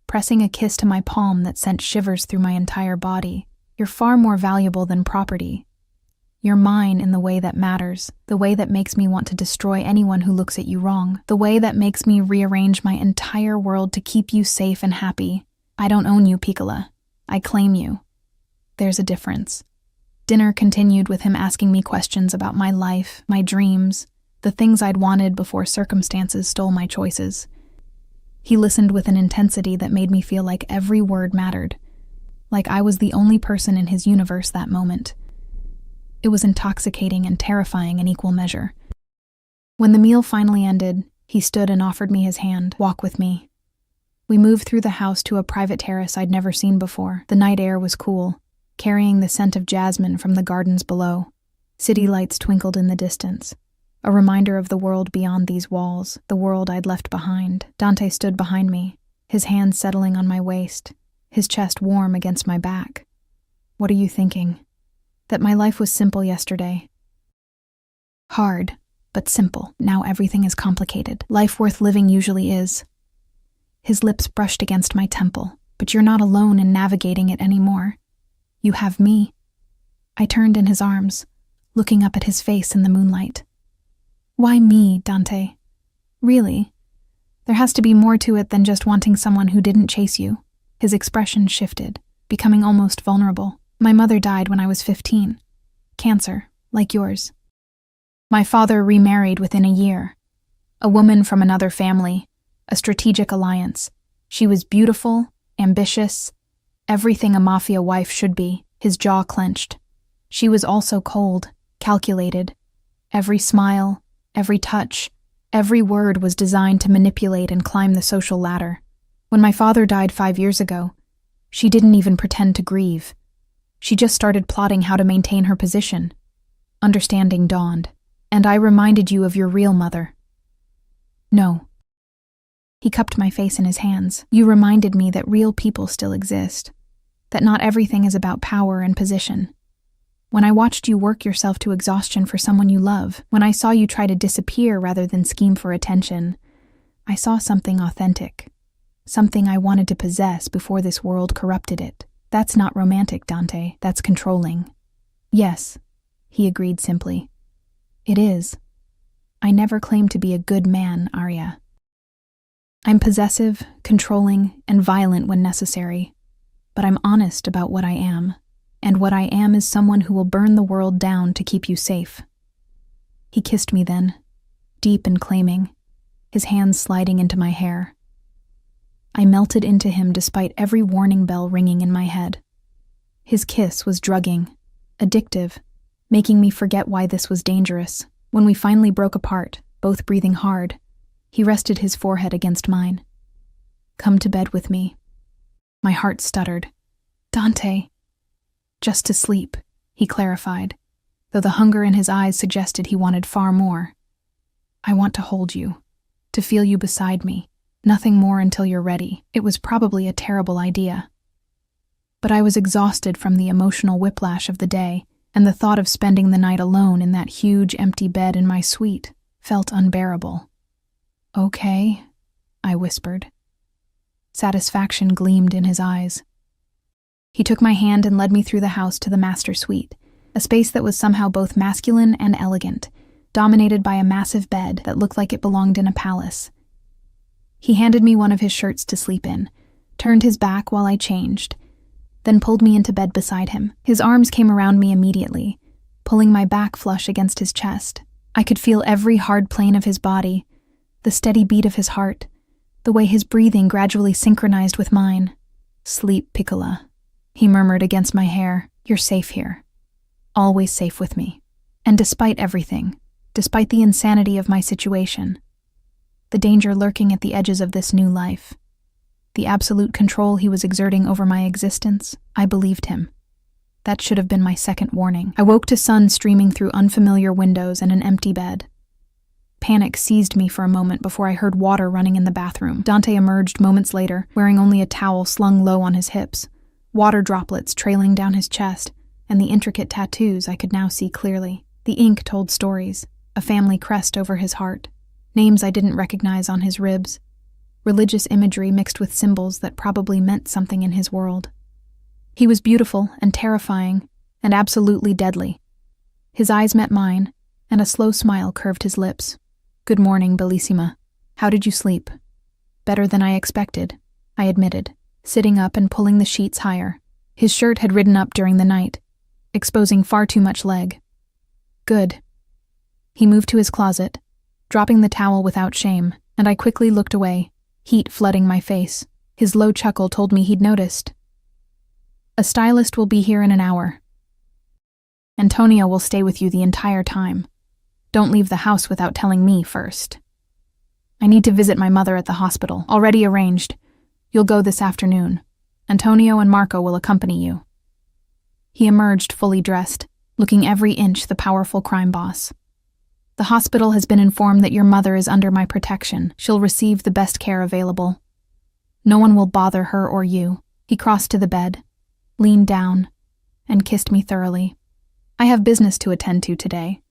pressing a kiss to my palm that sent shivers through my entire body. You're far more valuable than property. You're mine in the way that matters, the way that makes me want to destroy anyone who looks at you wrong, the way that makes me rearrange my entire world to keep you safe and happy. I don't own you, Piccola. I claim you. There's a difference. Dinner continued with him asking me questions about my life, my dreams, the things I'd wanted before circumstances stole my choices. He listened with an intensity that made me feel like every word mattered, like I was the only person in his universe that moment. It was intoxicating and terrifying in equal measure. When the meal finally ended, he stood and offered me his hand. Walk with me. We moved through the house to a private terrace I'd never seen before. The night air was cool, carrying the scent of jasmine from the gardens below. City lights twinkled in the distance, a reminder of the world beyond these walls, the world I'd left behind. Dante stood behind me, his hands settling on my waist, his chest warm against my back. What are you thinking? That my life was simple yesterday. Hard, but simple. Now everything is complicated. Life worth living usually is. His lips brushed against my temple. But you're not alone in navigating it anymore. You have me. I turned in his arms, looking up at his face in the moonlight. Why me, Dante? Really? There has to be more to it than just wanting someone who didn't chase you. His expression shifted, becoming almost vulnerable. My mother died when I was 15. Cancer, like yours. My father remarried within a year. A woman from another family, a strategic alliance. She was beautiful, ambitious, everything a mafia wife should be. His jaw clenched. She was also cold, calculated. Every smile, every touch, every word was designed to manipulate and climb the social ladder. When my father died 5 years ago, she didn't even pretend to grieve. She just started plotting how to maintain her position. Understanding dawned, and I reminded you of your real mother. No. He cupped my face in his hands. You reminded me that real people still exist, that not everything is about power and position. When I watched you work yourself to exhaustion for someone you love, when I saw you try to disappear rather than scheme for attention, I saw something authentic, something I wanted to possess before this world corrupted it. That's not romantic, Dante. That's controlling. Yes, he agreed simply. It is. I never claimed to be a good man, Arya. I'm possessive, controlling, and violent when necessary, but I'm honest about what I am, and what I am is someone who will burn the world down to keep you safe. He kissed me then, deep and claiming, his hands sliding into my hair. I melted into him despite every warning bell ringing in my head. His kiss was drugging, addictive, making me forget why this was dangerous. When we finally broke apart, both breathing hard, he rested his forehead against mine. Come to bed with me. My heart stuttered. Dante. Just to sleep, he clarified, though the hunger in his eyes suggested he wanted far more. I want to hold you, to feel you beside me. Nothing more until you're ready. It was probably a terrible idea. But I was exhausted from the emotional whiplash of the day, and the thought of spending the night alone in that huge empty bed in my suite felt unbearable. Okay, I whispered. Satisfaction gleamed in his eyes. He took my hand and led me through the house to the master suite, a space that was somehow both masculine and elegant, dominated by a massive bed that looked like it belonged in a palace. He handed me one of his shirts to sleep in, turned his back while I changed, then pulled me into bed beside him. His arms came around me immediately, pulling my back flush against his chest. I could feel every hard plane of his body, the steady beat of his heart, the way his breathing gradually synchronized with mine. "Sleep, Piccola," he murmured against my hair. "You're safe here. Always safe with me." And despite everything, despite the insanity of my situation, the danger lurking at the edges of this new life, the absolute control he was exerting over my existence, I believed him. That should have been my second warning. I woke to sun streaming through unfamiliar windows and an empty bed. Panic seized me for a moment before I heard water running in the bathroom. Dante emerged moments later, wearing only a towel slung low on his hips, water droplets trailing down his chest, and the intricate tattoos I could now see clearly. The ink told stories, a family crest over his heart, names I didn't recognize on his ribs, religious imagery mixed with symbols that probably meant something in his world. He was beautiful and terrifying and absolutely deadly. His eyes met mine, and a slow smile curved his lips. "Good morning, Bellissima. How did you sleep?" "Better than I expected," I admitted, sitting up and pulling the sheets higher. His shirt had ridden up during the night, exposing far too much leg. "Good." He moved to his closet, dropping the towel without shame, and I quickly looked away, heat flooding my face. His low chuckle told me he'd noticed. "A stylist will be here in an hour. Antonio will stay with you the entire time. Don't leave the house without telling me first. I need to visit my mother at the hospital. Already arranged. You'll go this afternoon. Antonio and Marco will accompany you." He emerged fully dressed, looking every inch the powerful crime boss. "The hospital has been informed that your mother is under my protection. She'll receive the best care available. No one will bother her or you." He crossed to the bed, leaned down, and kissed me thoroughly. "I have business to attend to today,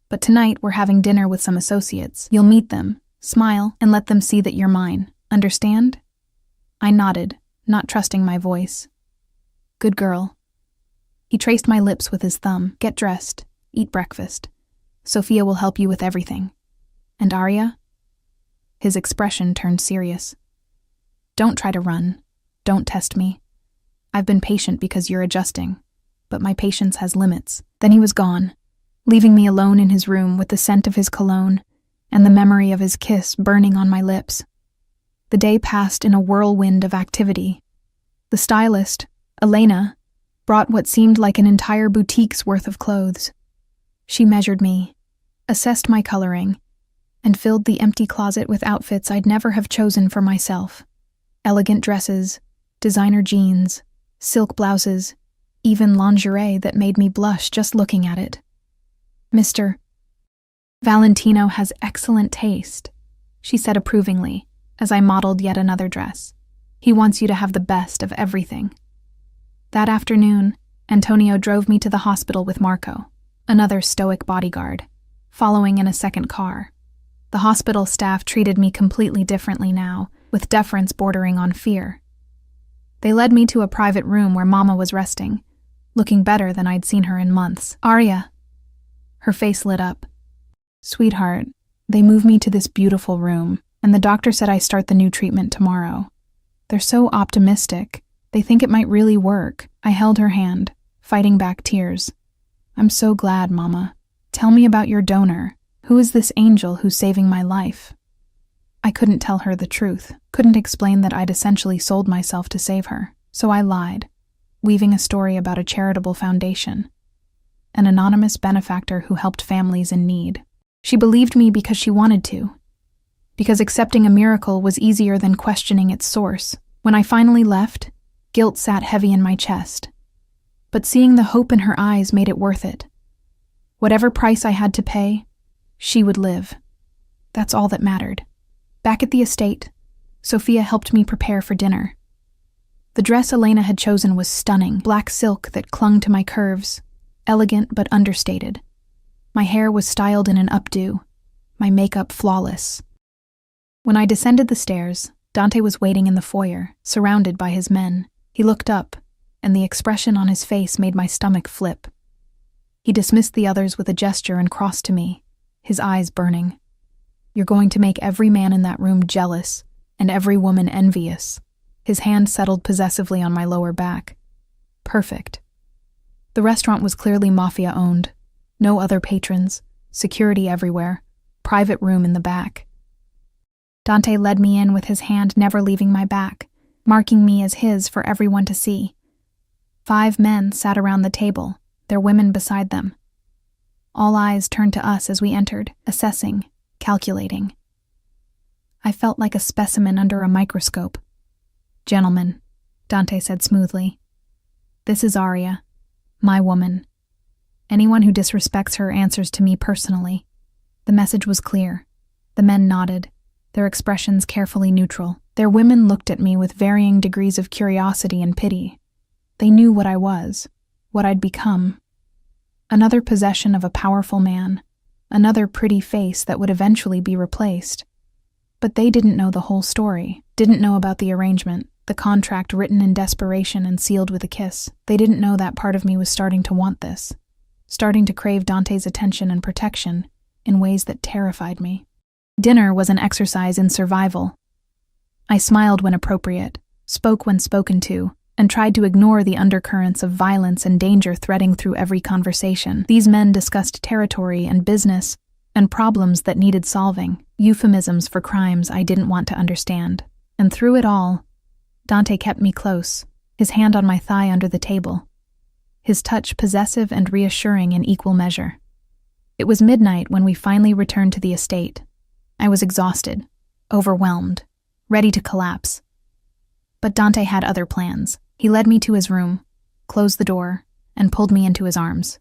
but tonight we're having dinner with some associates. You'll meet them, smile, and let them see that you're mine. Understand?" I nodded, not trusting my voice. "Good girl." He traced my lips with his thumb. "Get dressed, eat breakfast. Sophia will help you with everything. And Arya?" His expression turned serious. "Don't try to run. Don't test me. I've been patient because you're adjusting, but my patience has limits." Then he was gone, leaving me alone in his room with the scent of his cologne and the memory of his kiss burning on my lips. The day passed in a whirlwind of activity. The stylist, Elena, brought what seemed like an entire boutique's worth of clothes. She measured me, assessed my coloring, and filled the empty closet with outfits I'd never have chosen for myself. Elegant dresses, designer jeans, silk blouses, even lingerie that made me blush just looking at it. "Mr. Valentino has excellent taste," she said approvingly as I modeled yet another dress. "He wants you to have the best of everything." That afternoon, Antonio drove me to the hospital with Marco, another stoic bodyguard, following in a second car. The hospital staff treated me completely differently now, with deference bordering on fear. They led me to a private room where Mama was resting, looking better than I'd seen her in months. "Arya." Her face lit up. "Sweetheart, they moved me to this beautiful room, and the doctor said I start the new treatment tomorrow. They're so optimistic. They think it might really work." I held her hand, fighting back tears. "I'm so glad, Mama. Tell me about your donor. Who is this angel who's saving my life?" I couldn't tell her the truth, couldn't explain that I'd essentially sold myself to save her, so I lied, weaving a story about a charitable foundation, an anonymous benefactor who helped families in need. She believed me because she wanted to, because accepting a miracle was easier than questioning its source. When I finally left, guilt sat heavy in my chest, but seeing the hope in her eyes made it worth it. Whatever price I had to pay, she would live. That's all that mattered. Back at the estate, Sophia helped me prepare for dinner. The dress Elena had chosen was stunning, black silk that clung to my curves, elegant but understated. My hair was styled in an updo, my makeup flawless. When I descended the stairs, Dante was waiting in the foyer, surrounded by his men. He looked up, and the expression on his face made my stomach flip. He dismissed the others with a gesture and crossed to me, his eyes burning. "You're going to make every man in that room jealous, and every woman envious. His hand settled possessively on my lower back. Perfect. The restaurant was clearly mafia-owned. No other patrons, security everywhere, private room in the back. Dante led me in with his hand never leaving my back, marking me as his for everyone to see. 5 men sat around the table, their women beside them. All eyes turned to us as we entered, assessing, calculating. I felt like a specimen under a microscope. "Gentlemen," Dante said smoothly, "this is Aria, my woman. Anyone who disrespects her answers to me personally." The message was clear. The men nodded, their expressions carefully neutral. Their women looked at me with varying degrees of curiosity and pity. They knew what I was, what I'd become. Another possession of a powerful man, another pretty face that would eventually be replaced. But they didn't know the whole story, didn't know about the arrangement, the contract written in desperation and sealed with a kiss. They didn't know that part of me was starting to want this, starting to crave Dante's attention and protection in ways that terrified me. Dinner was an exercise in survival. I smiled when appropriate, spoke when spoken to, and tried to ignore the undercurrents of violence and danger threading through every conversation. These men discussed territory and business and problems that needed solving, euphemisms for crimes I didn't want to understand. And through it all, Dante kept me close, his hand on my thigh under the table, his touch possessive and reassuring in equal measure. It was midnight when we finally returned to the estate. I was exhausted, overwhelmed, ready to collapse. But Dante had other plans. He led me to his room, closed the door, and pulled me into his arms.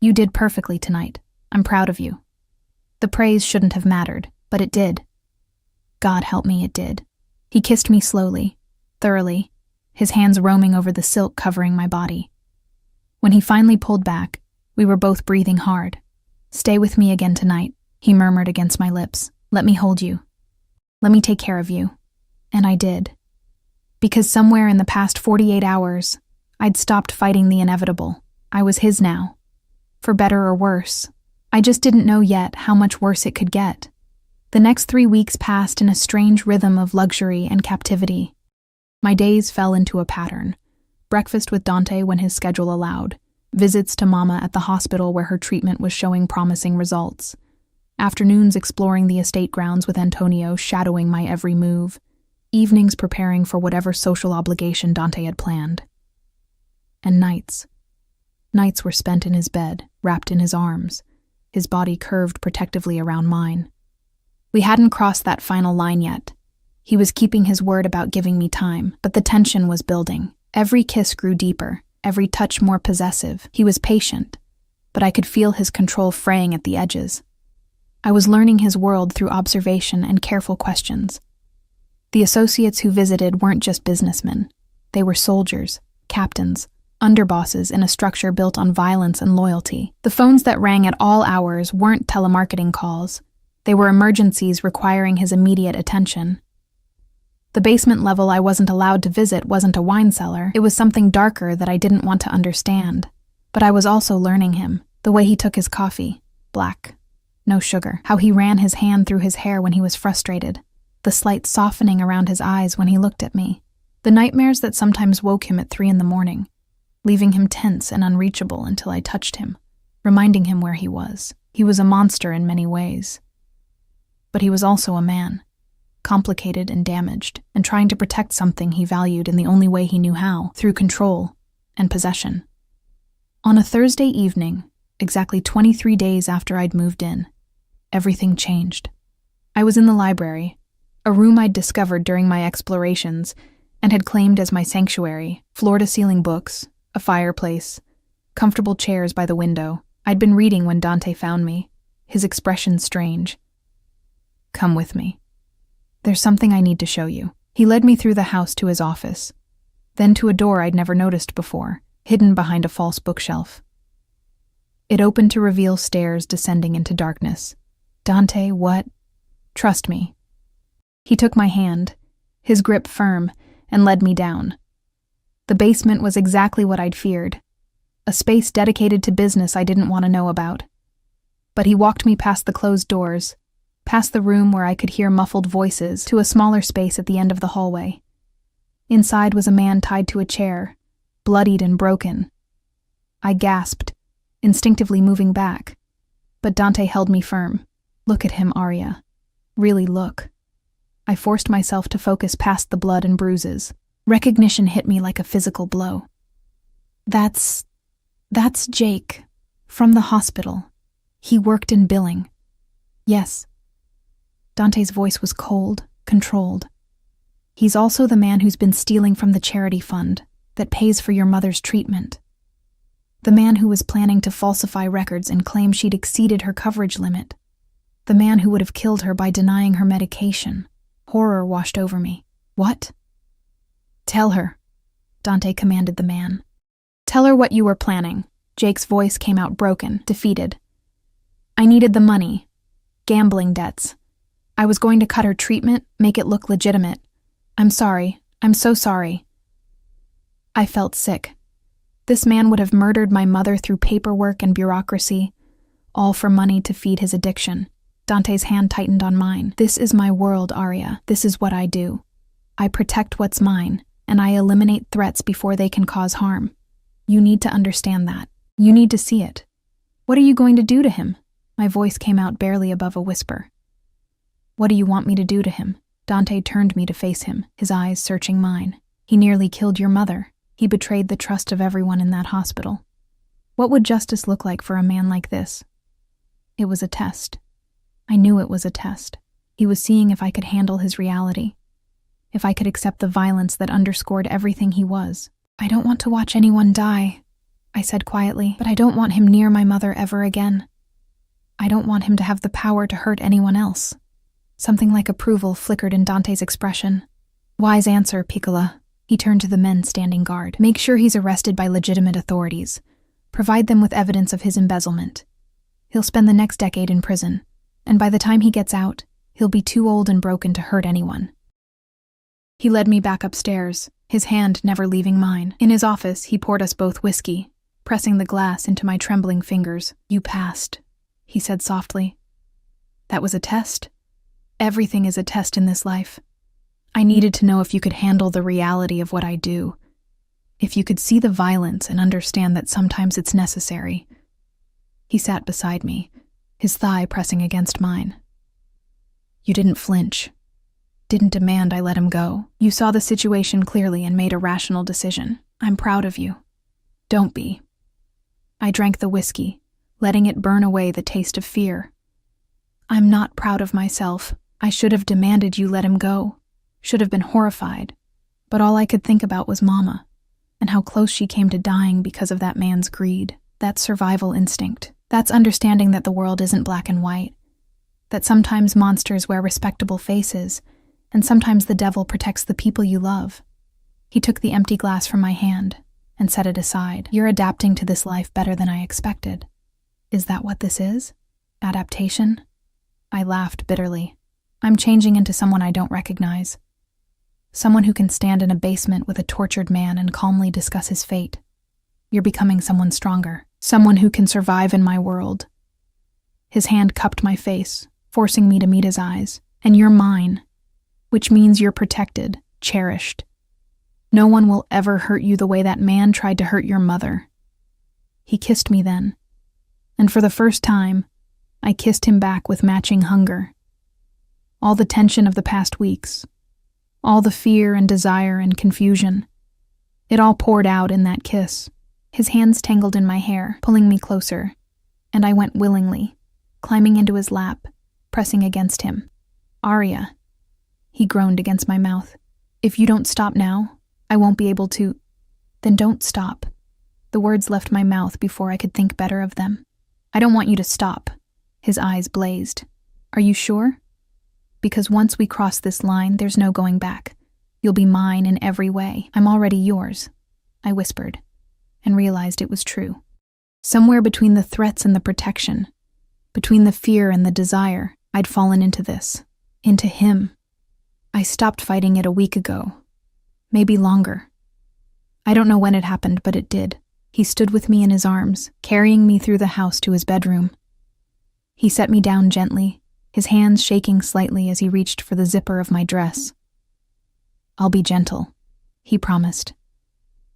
"You did perfectly tonight. I'm proud of you." The praise shouldn't have mattered, but it did. God help me, it did. He kissed me slowly, thoroughly, his hands roaming over the silk covering my body. When he finally pulled back, we were both breathing hard. "Stay with me again tonight," he murmured against my lips. "Let me hold you. Let me take care of you." And I did. Because somewhere in the past 48 hours, I'd stopped fighting the inevitable. I was his now. For better or worse. I just didn't know yet how much worse it could get. The next 3 weeks passed in a strange rhythm of luxury and captivity. My days fell into a pattern. Breakfast with Dante when his schedule allowed. Visits to Mama at the hospital where her treatment was showing promising results. Afternoons exploring the estate grounds with Antonio shadowing my every move. Evenings preparing for whatever social obligation Dante had planned. And nights. Nights were spent in his bed, wrapped in his arms, his body curved protectively around mine. We hadn't crossed that final line yet. He was keeping his word about giving me time, but the tension was building. Every kiss grew deeper, every touch more possessive. He was patient, but I could feel his control fraying at the edges. I was learning his world through observation and careful questions. The associates who visited weren't just businessmen. They were soldiers, captains, underbosses in a structure built on violence and loyalty. The phones that rang at all hours weren't telemarketing calls. They were emergencies requiring his immediate attention. The basement level I wasn't allowed to visit wasn't a wine cellar. It was something darker that I didn't want to understand. But I was also learning him, the way he took his coffee, black, no sugar, how he ran his hand through his hair when he was frustrated, the slight softening around his eyes when he looked at me, the nightmares that sometimes woke him at 3 a.m, leaving him tense and unreachable until I touched him, reminding him where he was. He was a monster in many ways. But he was also a man, complicated and damaged, and trying to protect something he valued in the only way he knew how, through control and possession. On a Thursday evening, exactly 23 days after I'd moved in, everything changed. I was in the library, a room I'd discovered during my explorations and had claimed as my sanctuary, floor-to-ceiling books, a fireplace, comfortable chairs by the window. I'd been reading when Dante found me, his expression strange. "Come with me. There's something I need to show you." He led me through the house to his office, then to a door I'd never noticed before, hidden behind a false bookshelf. It opened to reveal stairs descending into darkness. "Dante, what?" "Trust me." He took my hand, his grip firm, and led me down. The basement was exactly what I'd feared, a space dedicated to business I didn't want to know about. But he walked me past the closed doors, past the room where I could hear muffled voices, to a smaller space at the end of the hallway. Inside was a man tied to a chair, bloodied and broken. I gasped, instinctively moving back. But Dante held me firm. Look at him, Arya. Really look. I forced myself to focus past the blood and bruises. Recognition hit me like a physical blow. That's Jake, from the hospital. He worked in billing. Yes. Dante's voice was cold, controlled. He's also the man who's been stealing from the charity fund that pays for your mother's treatment. The man who was planning to falsify records and claim she'd exceeded her coverage limit. The man who would have killed her by denying her medication. Horror washed over me. What? Tell her, Dante commanded the man. Tell her what you were planning. Jake's voice came out broken, defeated. I needed the money. Gambling debts. I was going to cut her treatment, make it look legitimate. I'm sorry. I'm so sorry. I felt sick. This man would have murdered my mother through paperwork and bureaucracy, all for money to feed his addiction. Dante's hand tightened on mine. This is my world, Arya. This is what I do. I protect what's mine, and I eliminate threats before they can cause harm. You need to understand that. You need to see it. What are you going to do to him? My voice came out barely above a whisper. What do you want me to do to him? Dante turned me to face him, his eyes searching mine. He nearly killed your mother. He betrayed the trust of everyone in that hospital. What would justice look like for a man like this? It was a test. I knew it was a test. He was seeing if I could handle his reality, if I could accept the violence that underscored everything he was. I don't want to watch anyone die, I said quietly, but I don't want him near my mother ever again. I don't want him to have the power to hurt anyone else. Something like approval flickered in Dante's expression. Wise answer, Piccola. He turned to the men standing guard. Make sure he's arrested by legitimate authorities. Provide them with evidence of his embezzlement. He'll spend the next decade in prison, and by the time he gets out, he'll be too old and broken to hurt anyone. He led me back upstairs, his hand never leaving mine. In his office, he poured us both whiskey, pressing the glass into my trembling fingers. You passed, he said softly. That was a test. Everything is a test in this life. I needed to know if you could handle the reality of what I do, if you could see the violence and understand that sometimes it's necessary. He sat beside me, his thigh pressing against mine. You didn't flinch, didn't demand I let him go. You saw the situation clearly and made a rational decision. I'm proud of you. Don't be. I drank the whiskey, letting it burn away the taste of fear. I'm not proud of myself. I should have demanded you let him go, should have been horrified, but all I could think about was Mama, and how close she came to dying because of that man's greed. That's survival instinct. That's understanding that the world isn't black and white, that sometimes monsters wear respectable faces, and sometimes the devil protects the people you love. He took the empty glass from my hand and set it aside. You're adapting to this life better than I expected. Is that what this is? Adaptation? I laughed bitterly. I'm changing into someone I don't recognize. Someone who can stand in a basement with a tortured man and calmly discuss his fate. You're becoming someone stronger, someone who can survive in my world. His hand cupped my face, forcing me to meet his eyes. And you're mine, which means you're protected, cherished. No one will ever hurt you the way that man tried to hurt your mother. He kissed me then, and for the first time, I kissed him back with matching hunger. All the tension of the past weeks, all the fear and desire and confusion, it all poured out in that kiss. His hands tangled in my hair, pulling me closer, and I went willingly, climbing into his lap, pressing against him. Arya, he groaned against my mouth. If you don't stop now, I won't be able to. Then don't stop. The words left my mouth before I could think better of them. I don't want you to stop. His eyes blazed. Are you sure? Because once we cross this line, there's no going back. You'll be mine in every way. I'm already yours, I whispered, and realized it was true. Somewhere between the threats and the protection, between the fear and the desire, I'd fallen into this, into him. I stopped fighting it a week ago, maybe longer. I don't know when it happened, but it did. He stood with me in his arms, carrying me through the house to his bedroom. He set me down gently, his hands shaking slightly as he reached for the zipper of my dress. I'll be gentle, he promised.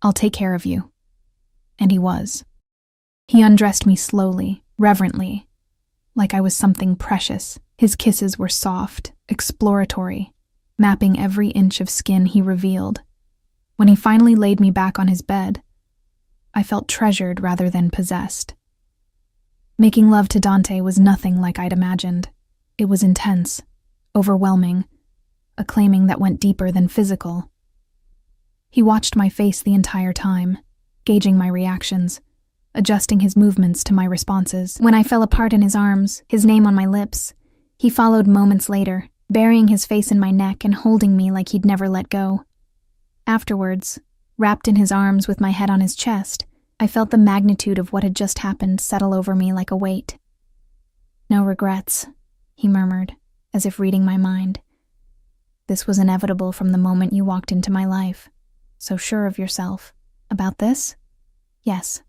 "I'll take care of you." And he was. He undressed me slowly, reverently, like I was something precious. His kisses were soft, exploratory, mapping every inch of skin he revealed. When he finally laid me back on his bed, I felt treasured rather than possessed. Making love to Dante was nothing like I'd imagined. It was intense, overwhelming, a claiming that went deeper than physical. He watched my face the entire time, gauging my reactions, adjusting his movements to my responses. When I fell apart in his arms, his name on my lips, he followed moments later, burying his face in my neck and holding me like he'd never let go. Afterwards, wrapped in his arms with my head on his chest, I felt the magnitude of what had just happened settle over me like a weight. "No regrets," he murmured, as if reading my mind. "This was inevitable from the moment you walked into my life. So sure of yourself. About this?" "Yes."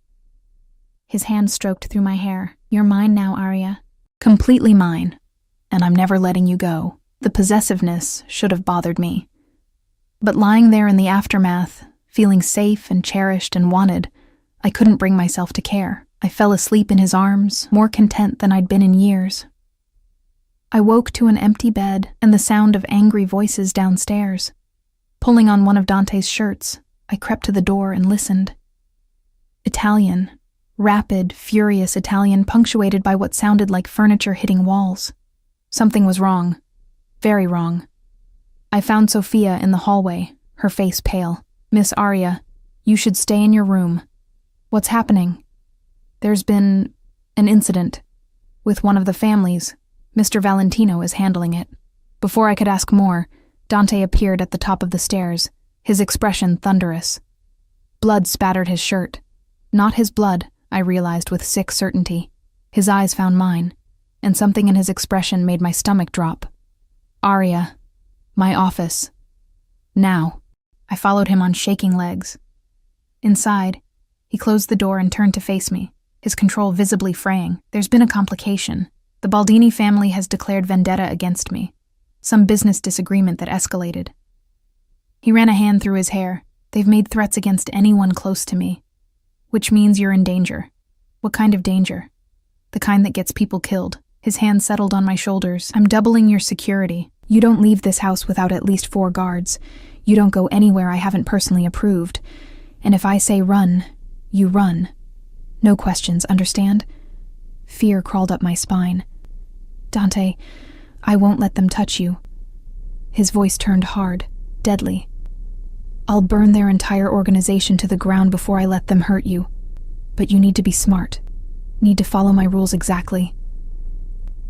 His hand stroked through my hair. "You're mine now, Arya." "Completely mine. And I'm never letting you go." The possessiveness should have bothered me. But lying there in the aftermath, feeling safe and cherished and wanted, I couldn't bring myself to care. I fell asleep in his arms, more content than I'd been in years. I woke to an empty bed and the sound of angry voices downstairs. Pulling on one of Dante's shirts, I crept to the door and listened. Italian, rapid, furious Italian, punctuated by what sounded like furniture hitting walls. Something was wrong. Very wrong. I found Sophia in the hallway, her face pale. "Miss Arya, you should stay in your room." "What's happening?" "There's been an incident with one of the families. Mr. Valentino is handling it." Before I could ask more, Dante appeared at the top of the stairs, his expression thunderous. Blood spattered his shirt. Not his blood, I realized with sick certainty. His eyes found mine, and something in his expression made my stomach drop. "Arya, my office. Now." I followed him on shaking legs. Inside, he closed the door and turned to face me, his control visibly fraying. "There's been a complication. The Baldini family has declared vendetta against me. Some business disagreement that escalated." He ran a hand through his hair. "They've made threats against anyone close to me. Which means you're in danger." "What kind of danger?" "The kind that gets people killed." His hand settled on my shoulders. "I'm doubling your security. You don't leave this house without at least 4 guards. You don't go anywhere I haven't personally approved. And if I say run, you run. No questions, understand?" Fear crawled up my spine. "Dante, I won't let them touch you." His voice turned hard, deadly. "I'll burn their entire organization to the ground before I let them hurt you. But you need to be smart. Need to follow my rules exactly."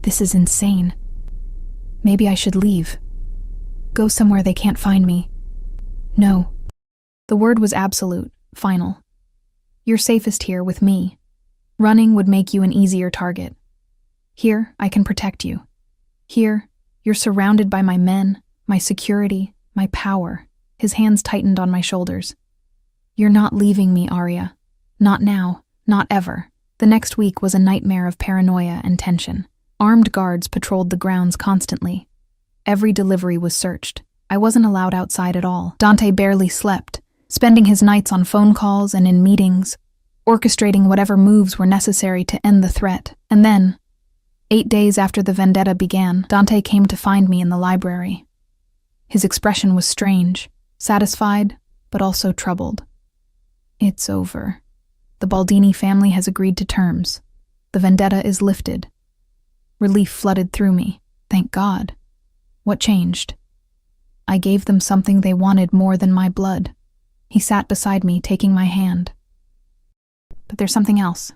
This is insane. Maybe I should leave. Go somewhere they can't find me. No. The word was absolute, final. You're safest here with me. Running would make you an easier target. Here, I can protect you. Here, you're surrounded by my men, my security, my power. His hands tightened on my shoulders. "You're not leaving me, Arya. Not now, not ever." The next week was a nightmare of paranoia and tension. Armed guards patrolled the grounds constantly. Every delivery was searched. I wasn't allowed outside at all. Dante barely slept, spending his nights on phone calls and in meetings, orchestrating whatever moves were necessary to end the threat. And then, 8 days after the vendetta began, Dante came to find me in the library. His expression was strange, satisfied, but also troubled. "It's over. The Baldini family has agreed to terms. The vendetta is lifted." Relief flooded through me. Thank God. What changed? I gave them something they wanted more than my blood. He sat beside me, taking my hand. "But there's something else.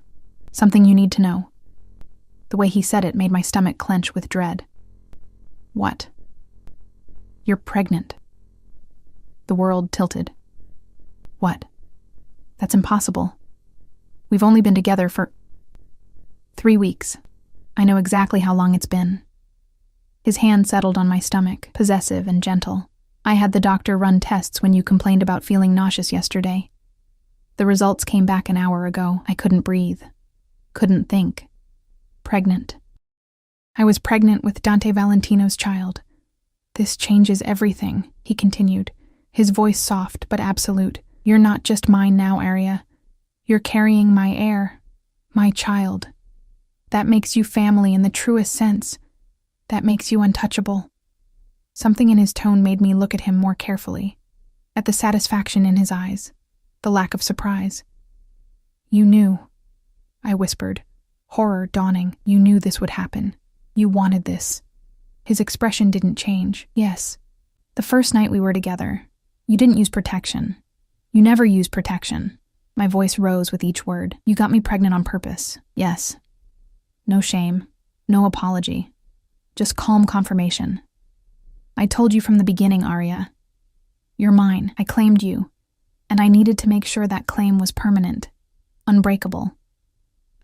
Something you need to know." The way he said it made my stomach clench with dread. "What?" "You're pregnant." The world tilted. "What?" "That's impossible. We've only been together for 3 weeks. I know exactly how long it's been." His hand settled on my stomach, possessive and gentle. "I had the doctor run tests when you complained about feeling nauseous yesterday. The results came back an hour ago. I couldn't breathe. Couldn't think. Pregnant. I was pregnant with Dante Valentino's child. This changes everything," he continued, his voice soft but absolute. You're not just mine now, Arya. You're carrying my heir, my child. That makes you family in the truest sense. That makes you untouchable. Something in his tone made me look at him more carefully, at the satisfaction in his eyes, the lack of surprise. You knew, I whispered, horror dawning. You knew this would happen. You wanted this. His expression didn't change. Yes. The first night we were together, you didn't use protection. You never use protection. My voice rose with each word. You got me pregnant on purpose. Yes. No shame. No apology. Just calm confirmation. I told you from the beginning, Arya. You're mine. I claimed you. And I needed to make sure that claim was permanent. Unbreakable.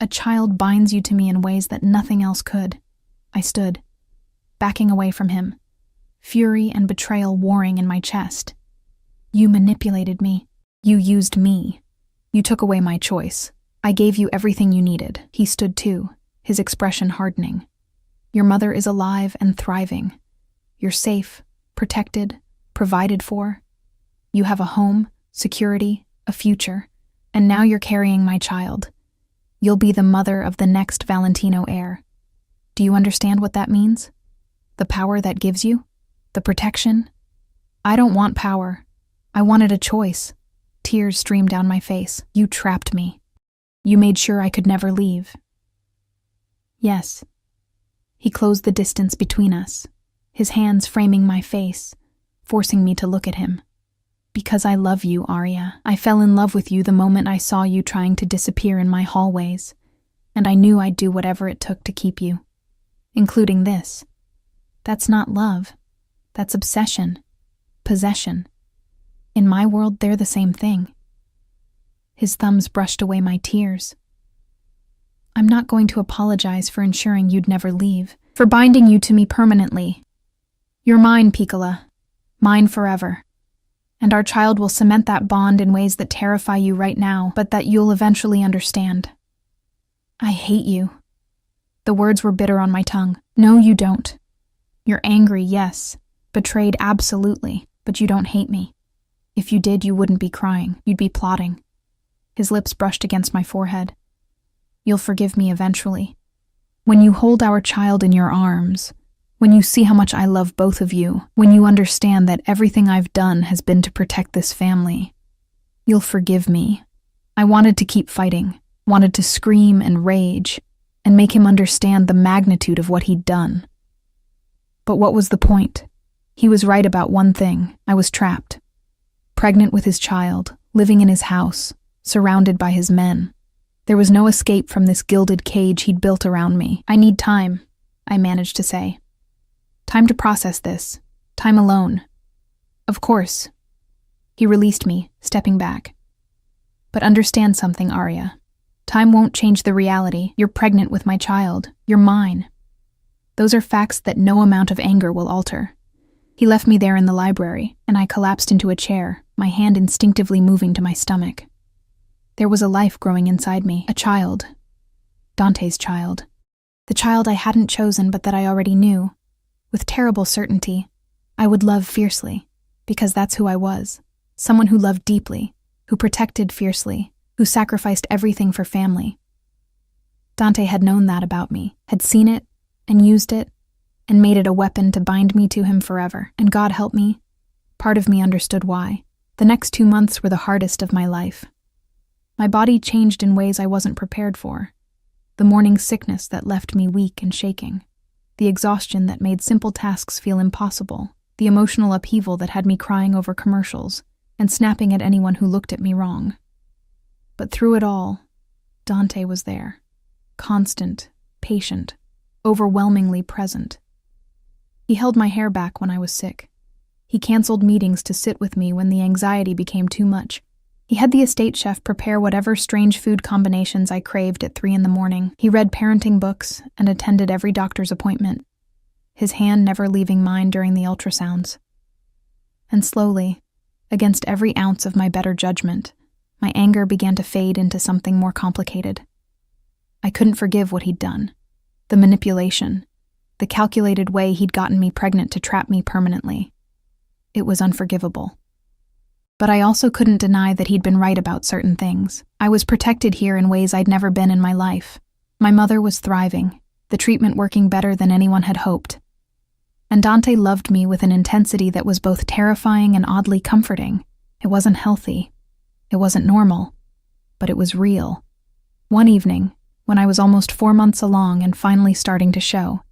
A child binds you to me in ways that nothing else could. I stood, backing away from him, fury and betrayal warring in my chest. You manipulated me. You used me. You took away my choice. I gave you everything you needed. He stood too, his expression hardening. Your mother is alive and thriving. You're safe, protected, provided for. You have a home, security, a future, and now you're carrying my child. You'll be the mother of the next Valentino heir. Do you understand what that means? The power that gives you? The protection? I don't want power. I wanted a choice. Tears streamed down my face. You trapped me. You made sure I could never leave. Yes. He closed the distance between us, his hands framing my face, forcing me to look at him. Because I love you, Arya. I fell in love with you the moment I saw you trying to disappear in my hallways, and I knew I'd do whatever it took to keep you. Including this. That's not love. That's obsession. Possession. In my world, they're the same thing. His thumbs brushed away my tears. I'm not going to apologize for ensuring you'd never leave, for binding you to me permanently. You're mine, Piccola. Mine forever. And our child will cement that bond in ways that terrify you right now, but that you'll eventually understand. I hate you. The words were bitter on my tongue. No, you don't. You're angry, yes. Betrayed, absolutely. But you don't hate me. If you did, you wouldn't be crying. You'd be plotting. His lips brushed against my forehead. You'll forgive me eventually. When you hold our child in your arms, when you see how much I love both of you, when you understand that everything I've done has been to protect this family, you'll forgive me. I wanted to keep fighting, wanted to scream and rage, and make him understand the magnitude of what he'd done. But what was the point? He was right about one thing. I was trapped. Pregnant with his child, living in his house, surrounded by his men. There was no escape from this gilded cage he'd built around me. I need time, I managed to say. Time to process this. Time alone. Of course. He released me, stepping back. But understand something, Arya. Time won't change the reality. You're pregnant with my child. You're mine. Those are facts that no amount of anger will alter. He left me there in the library, and I collapsed into a chair, my hand instinctively moving to my stomach. There was a life growing inside me, a child. Dante's child. The child I hadn't chosen but that I already knew. With terrible certainty, I would love fiercely, because that's who I was. Someone who loved deeply, who protected fiercely, who sacrificed everything for family. Dante had known that about me, had seen it, and used it, and made it a weapon to bind me to him forever. And God help me, part of me understood why. The next 2 months were the hardest of my life. My body changed in ways I wasn't prepared for. The morning sickness that left me weak and shaking. The exhaustion that made simple tasks feel impossible. The emotional upheaval that had me crying over commercials and snapping at anyone who looked at me wrong. But through it all, Dante was there. Constant, patient, overwhelmingly present. He held my hair back when I was sick. He canceled meetings to sit with me when the anxiety became too much. He had the estate chef prepare whatever strange food combinations I craved at 3 a.m. He read parenting books and attended every doctor's appointment, his hand never leaving mine during the ultrasounds. And slowly, against every ounce of my better judgment, my anger began to fade into something more complicated. I couldn't forgive what he'd done. The manipulation, the calculated way he'd gotten me pregnant to trap me permanently. It was unforgivable. But I also couldn't deny that he'd been right about certain things. I was protected here in ways I'd never been in my life. My mother was thriving, the treatment working better than anyone had hoped. And Dante loved me with an intensity that was both terrifying and oddly comforting. It wasn't healthy. It wasn't normal. But it was real. One evening, when I was almost 4 months along and finally starting to show,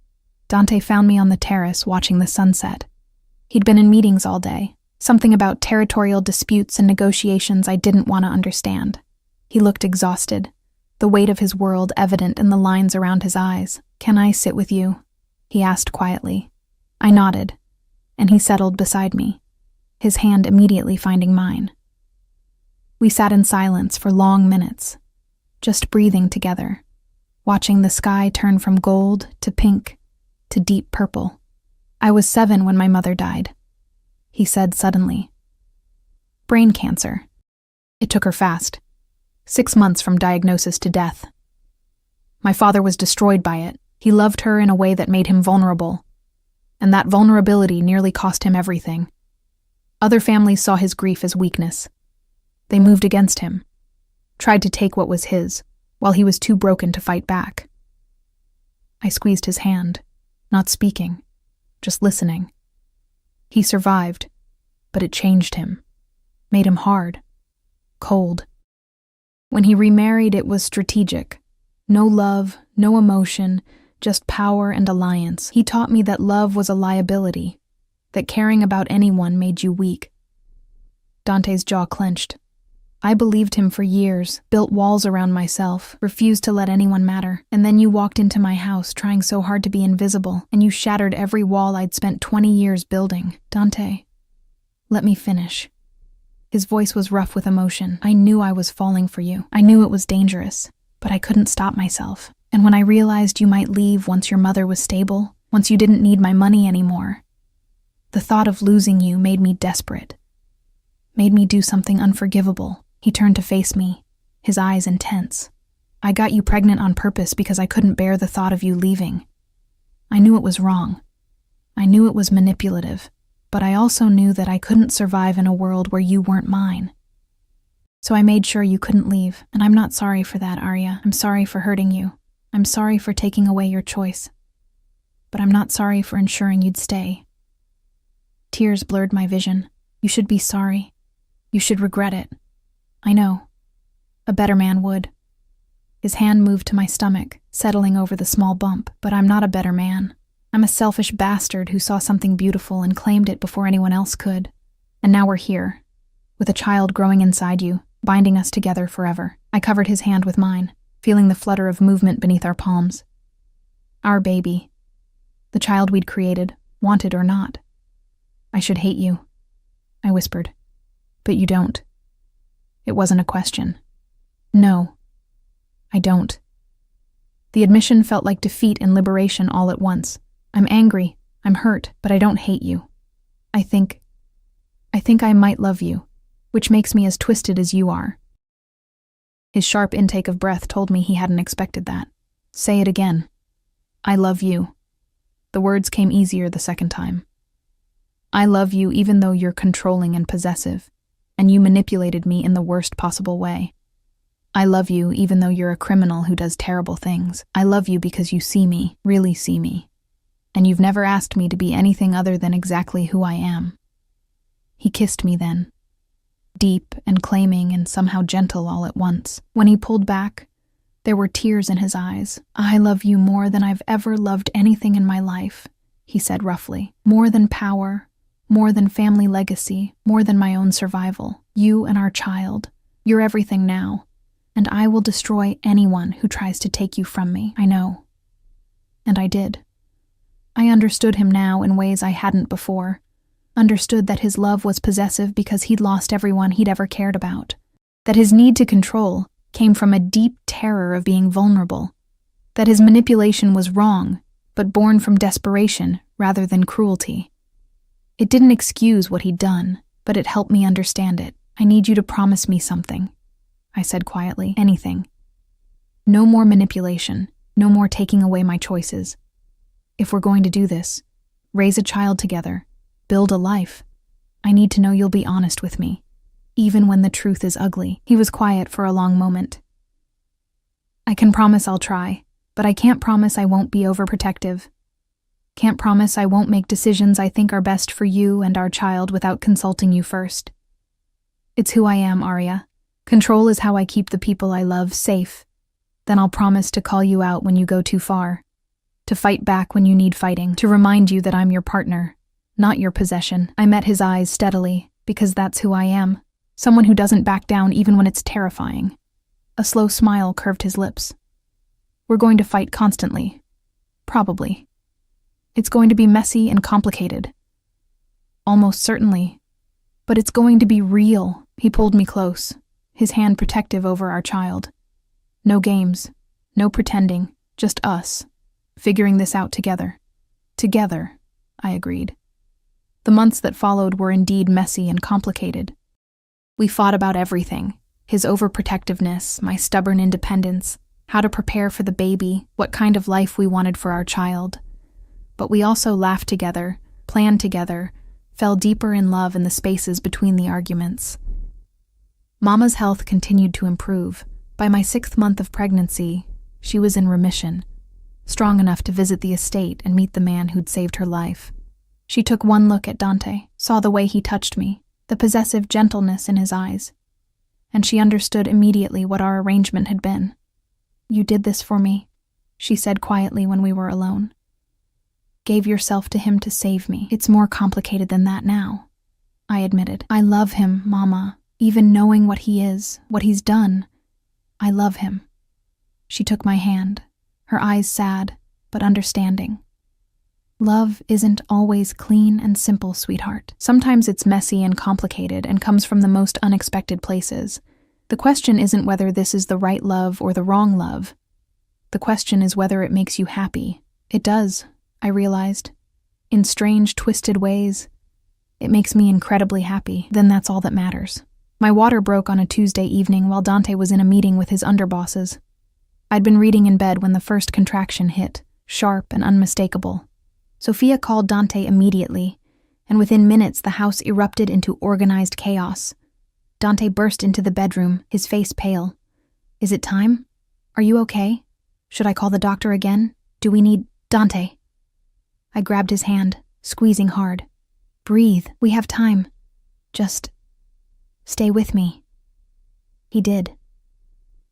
Dante found me on the terrace watching the sunset. He'd been in meetings all day, something about territorial disputes and negotiations I didn't want to understand. He looked exhausted, the weight of his world evident in the lines around his eyes. "Can I sit with you?" he asked quietly. I nodded, and he settled beside me, his hand immediately finding mine. We sat in silence for long minutes, just breathing together, watching the sky turn from gold to pink to deep purple. "I was 7 when my mother died," he said suddenly. "Brain cancer. It took her fast. 6 months from diagnosis to death. My father was destroyed by it. He loved her in a way that made him vulnerable, and that vulnerability nearly cost him everything. Other families saw his grief as weakness. They moved against him, tried to take what was his, while he was too broken to fight back." I squeezed his hand, not speaking, just listening. He survived, but it changed him, made him hard, cold. When he remarried, it was strategic. No love, no emotion, just power and alliance. He taught me that love was a liability, that caring about anyone made you weak. Dante's jaw clenched. I believed him for years, built walls around myself, refused to let anyone matter. And then you walked into my house trying so hard to be invisible, and you shattered every wall I'd spent 20 years building. Dante, let me finish. His voice was rough with emotion. I knew I was falling for you. I knew it was dangerous, but I couldn't stop myself. And when I realized you might leave once your mother was stable, once you didn't need my money anymore, the thought of losing you made me desperate, made me do something unforgivable. He turned to face me, his eyes intense. "I got you pregnant on purpose because I couldn't bear the thought of you leaving. I knew it was wrong. I knew it was manipulative, but I also knew that I couldn't survive in a world where you weren't mine. So I made sure you couldn't leave, and I'm not sorry for that, Arya. I'm sorry for hurting you. I'm sorry for taking away your choice. But I'm not sorry for ensuring you'd stay." Tears blurred my vision. "You should be sorry. You should regret it." "I know. A better man would." His hand moved to my stomach, settling over the small bump. "But I'm not a better man. I'm a selfish bastard who saw something beautiful and claimed it before anyone else could. And now we're here, with a child growing inside you, binding us together forever." I covered his hand with mine, feeling the flutter of movement beneath our palms. Our baby. The child we'd created, wanted or not. "I should hate you," I whispered. "But you don't." It wasn't a question. "No, I don't." The admission felt like defeat and liberation all at once. "I'm angry, I'm hurt, but I don't hate you. I think I might love you, which makes me as twisted as you are." His sharp intake of breath told me he hadn't expected that. "Say it again." "I love you." The words came easier the second time. "I love you even though you're controlling and possessive, and you manipulated me in the worst possible way. I love you even though you're a criminal who does terrible things. I love you because you see me, really see me, and you've never asked me to be anything other than exactly who I am." He kissed me then, deep and claiming and somehow gentle all at once. When he pulled back, there were tears in his eyes. "I love you more than I've ever loved anything in my life," he said roughly. "More than power, more than family legacy, more than my own survival. You and our child. You're everything now, and I will destroy anyone who tries to take you from me. I know." And I did. I understood him now in ways I hadn't before. Understood that his love was possessive because he'd lost everyone he'd ever cared about. That his need to control came from a deep terror of being vulnerable. That his manipulation was wrong, but born from desperation rather than cruelty. It didn't excuse what he'd done, but it helped me understand it. "I need you to promise me something," I said quietly. "Anything. No more manipulation, no more taking away my choices. If we're going to do this, raise a child together, build a life, I need to know you'll be honest with me. even when the truth is ugly. He was quiet for a long moment. I can promise I'll try, but I can't promise I won't be overprotective. Can't promise I won't make decisions I think are best for you and our child without consulting you first. It's who I am, Arya. Control is how I keep the people I love safe. Then I'll promise to call you out when you go too far, to fight back when you need fighting, to remind you that I'm your partner, not your possession. I met his eyes steadily, because that's who I am. Someone who doesn't back down even when it's terrifying. A slow smile curved his lips. We're going to fight constantly. Probably. It's going to be messy and complicated. Almost certainly. But it's going to be real. He pulled me close, his hand protective over our child. No games, no pretending, just us, figuring this out together. Together, I agreed. The months that followed were indeed messy and complicated. We fought about everything, his overprotectiveness, my stubborn independence, how to prepare for the baby, what kind of life we wanted for our child. But we also laughed together, planned together, fell deeper in love in the spaces between the arguments. Mama's health continued to improve. By my 6th month of pregnancy, she was in remission, strong enough to visit the estate and meet the man who'd saved her life. She took one look at Dante, saw the way he touched me, the possessive gentleness in his eyes, and she understood immediately what our arrangement had been. You did this for me, she said quietly when we were alone. Gave yourself to him to save me. It's more complicated than that now, I admitted. I love him, Mama, even knowing what he is, what he's done. I love him. She took my hand, her eyes sad, but understanding. Love isn't always clean and simple, sweetheart. Sometimes it's messy and complicated and comes from the most unexpected places. The question isn't whether this is the right love or the wrong love. The question is whether it makes you happy. It does, I realized. In strange, twisted ways. It makes me incredibly happy. Then that's all that matters. My water broke on a Tuesday evening while Dante was in a meeting with his underbosses. I'd been reading in bed when the first contraction hit, sharp and unmistakable. Sophia called Dante immediately, and within minutes the house erupted into organized chaos. Dante burst into the bedroom, his face pale. Is it time? Are you okay? Should I call the doctor again? Do we need Dante? I grabbed his hand, squeezing hard. Breathe, we have time. Just stay with me. He did.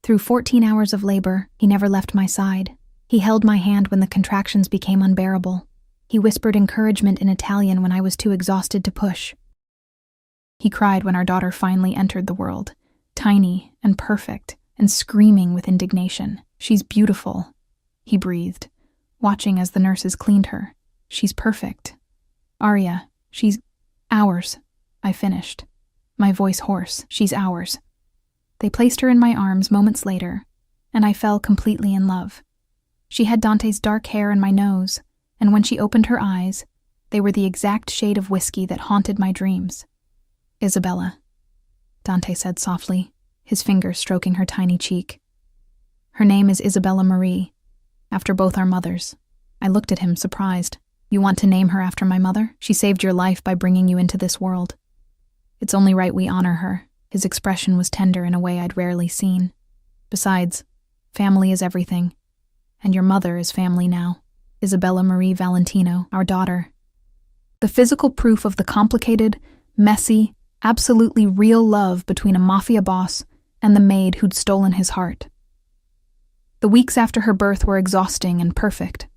Through 14 hours of labor, he never left my side. He held my hand when the contractions became unbearable. He whispered encouragement in Italian when I was too exhausted to push. He cried when our daughter finally entered the world, tiny and perfect and screaming with indignation. She's beautiful, he breathed, watching as the nurses cleaned her. She's perfect. Arya, she's ours, I finished, my voice hoarse. She's ours. They placed her in my arms moments later, and I fell completely in love. She had Dante's dark hair and my nose, and when she opened her eyes, they were the exact shade of whiskey that haunted my dreams. Isabella, Dante said softly, his fingers stroking her tiny cheek. Her name is Isabella Marie, after both our mothers. I looked at him, surprised. You want to name her after my mother? She saved your life by bringing you into this world. It's only right we honor her. His expression was tender in a way I'd rarely seen. Besides, family is everything. And your mother is family now. Isabella Marie Valentino, our daughter. The physical proof of the complicated, messy, absolutely real love between a mafia boss and the maid who'd stolen his heart. The weeks after her birth were exhausting and perfect.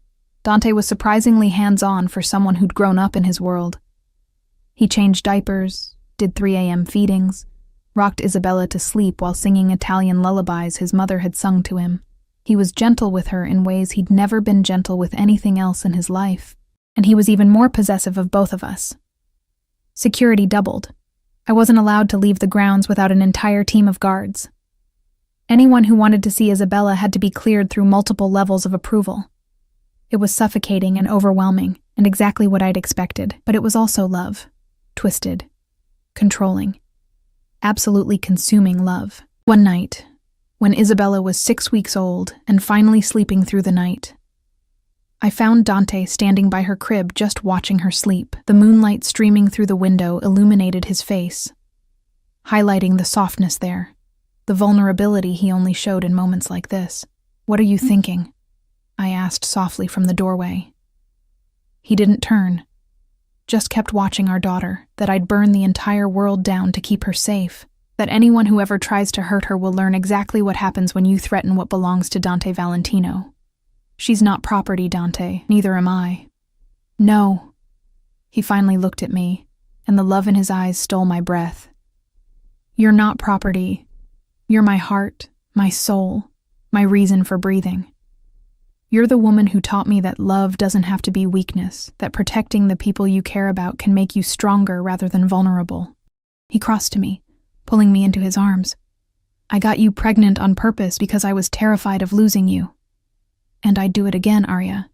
Dante was surprisingly hands-on for someone who'd grown up in his world. He changed diapers, did 3 a.m. feedings, rocked Isabella to sleep while singing Italian lullabies his mother had sung to him. He was gentle with her in ways he'd never been gentle with anything else in his life, and he was even more possessive of both of us. Security doubled. I wasn't allowed to leave the grounds without an entire team of guards. Anyone who wanted to see Isabella had to be cleared through multiple levels of approval. It was suffocating and overwhelming, and exactly what I'd expected, but it was also love. Twisted. Controlling. Absolutely consuming love. One night, when Isabella was 6 weeks old and finally sleeping through the night, I found Dante standing by her crib just watching her sleep. The moonlight streaming through the window illuminated his face. highlighting the softness there, the vulnerability he only showed in moments like this. "What are you thinking?" I asked softly from the doorway. He didn't turn, just kept watching our daughter, that I'd burn the entire world down to keep her safe, that anyone who ever tries to hurt her will learn exactly what happens when you threaten what belongs to Dante Valentino. "She's not property, Dante, neither am I." "No." He finally looked at me, and the love in his eyes stole my breath. "You're not property. You're my heart, my soul, my reason for breathing. You're the woman who taught me that love doesn't have to be weakness, that protecting the people you care about can make you stronger rather than vulnerable." He crossed to me, pulling me into his arms. "I got you pregnant on purpose because I was terrified of losing you. And I'd do it again, Arya.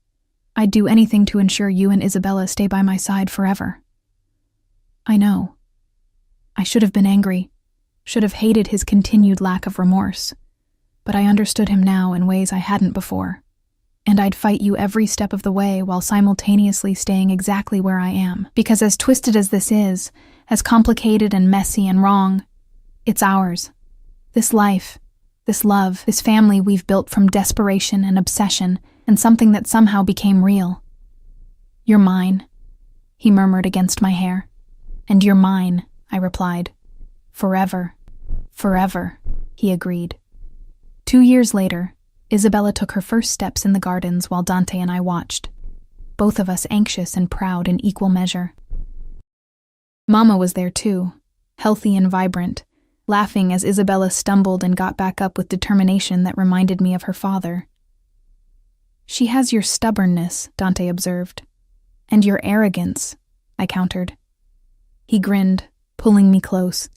I'd do anything to ensure you and Isabella stay by my side forever." I know. I should have been angry, should have hated his continued lack of remorse, but I understood him now in ways I hadn't before. And I'd fight you every step of the way while simultaneously staying exactly where I am. Because as twisted as this is, as complicated and messy and wrong, it's ours. This life, this love, this family we've built from desperation and obsession and something that somehow became real. "You're mine," he murmured against my hair. "And you're mine," I replied. "Forever, forever," he agreed. 2 years later, Isabella took her first steps in the gardens while Dante and I watched, both of us anxious and proud in equal measure. Mama was there too, healthy and vibrant, laughing as Isabella stumbled and got back up with determination that reminded me of her father. "She has your stubbornness," Dante observed. "And your arrogance," I countered. He grinned, pulling me close.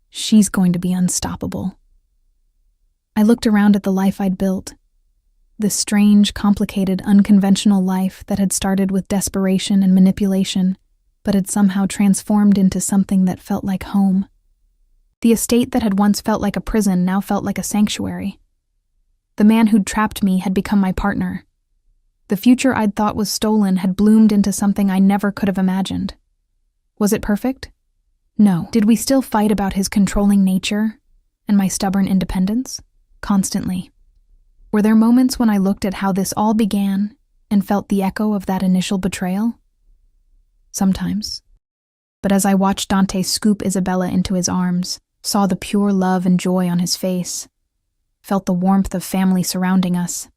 "She's going to be unstoppable." I looked around at the life I'd built, this strange, complicated, unconventional life that had started with desperation and manipulation, but had somehow transformed into something that felt like home. The estate that had once felt like a prison now felt like a sanctuary. The man who'd trapped me had become my partner. The future I'd thought was stolen had bloomed into something I never could have imagined. Was it perfect? No. Did we still fight about his controlling nature and my stubborn independence? Constantly. Were there moments when I looked at how this all began and felt the echo of that initial betrayal? Sometimes. But as I watched Dante scoop Isabella into his arms, saw the pure love and joy on his face, felt the warmth of family surrounding us,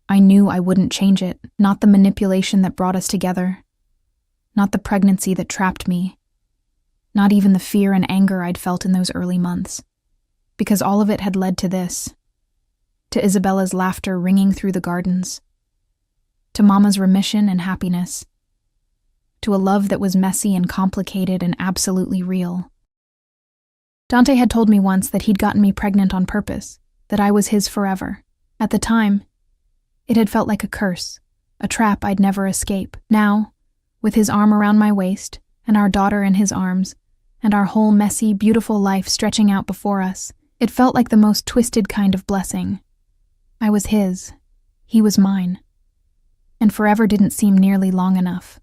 I knew I wouldn't change it, not the manipulation that brought us together, not the pregnancy that trapped me, not even the fear and anger I'd felt in those early months, because all of it had led to this, to Isabella's laughter ringing through the gardens, to Mama's remission and happiness, to a love that was messy and complicated and absolutely real. Dante had told me once that he'd gotten me pregnant on purpose, that I was his forever. At the time, it had felt like a curse, a trap I'd never escape. Now, with his arm around my waist, and our daughter in his arms, and our whole messy, beautiful life stretching out before us, it felt like the most twisted kind of blessing. I was his, he was mine, and forever didn't seem nearly long enough.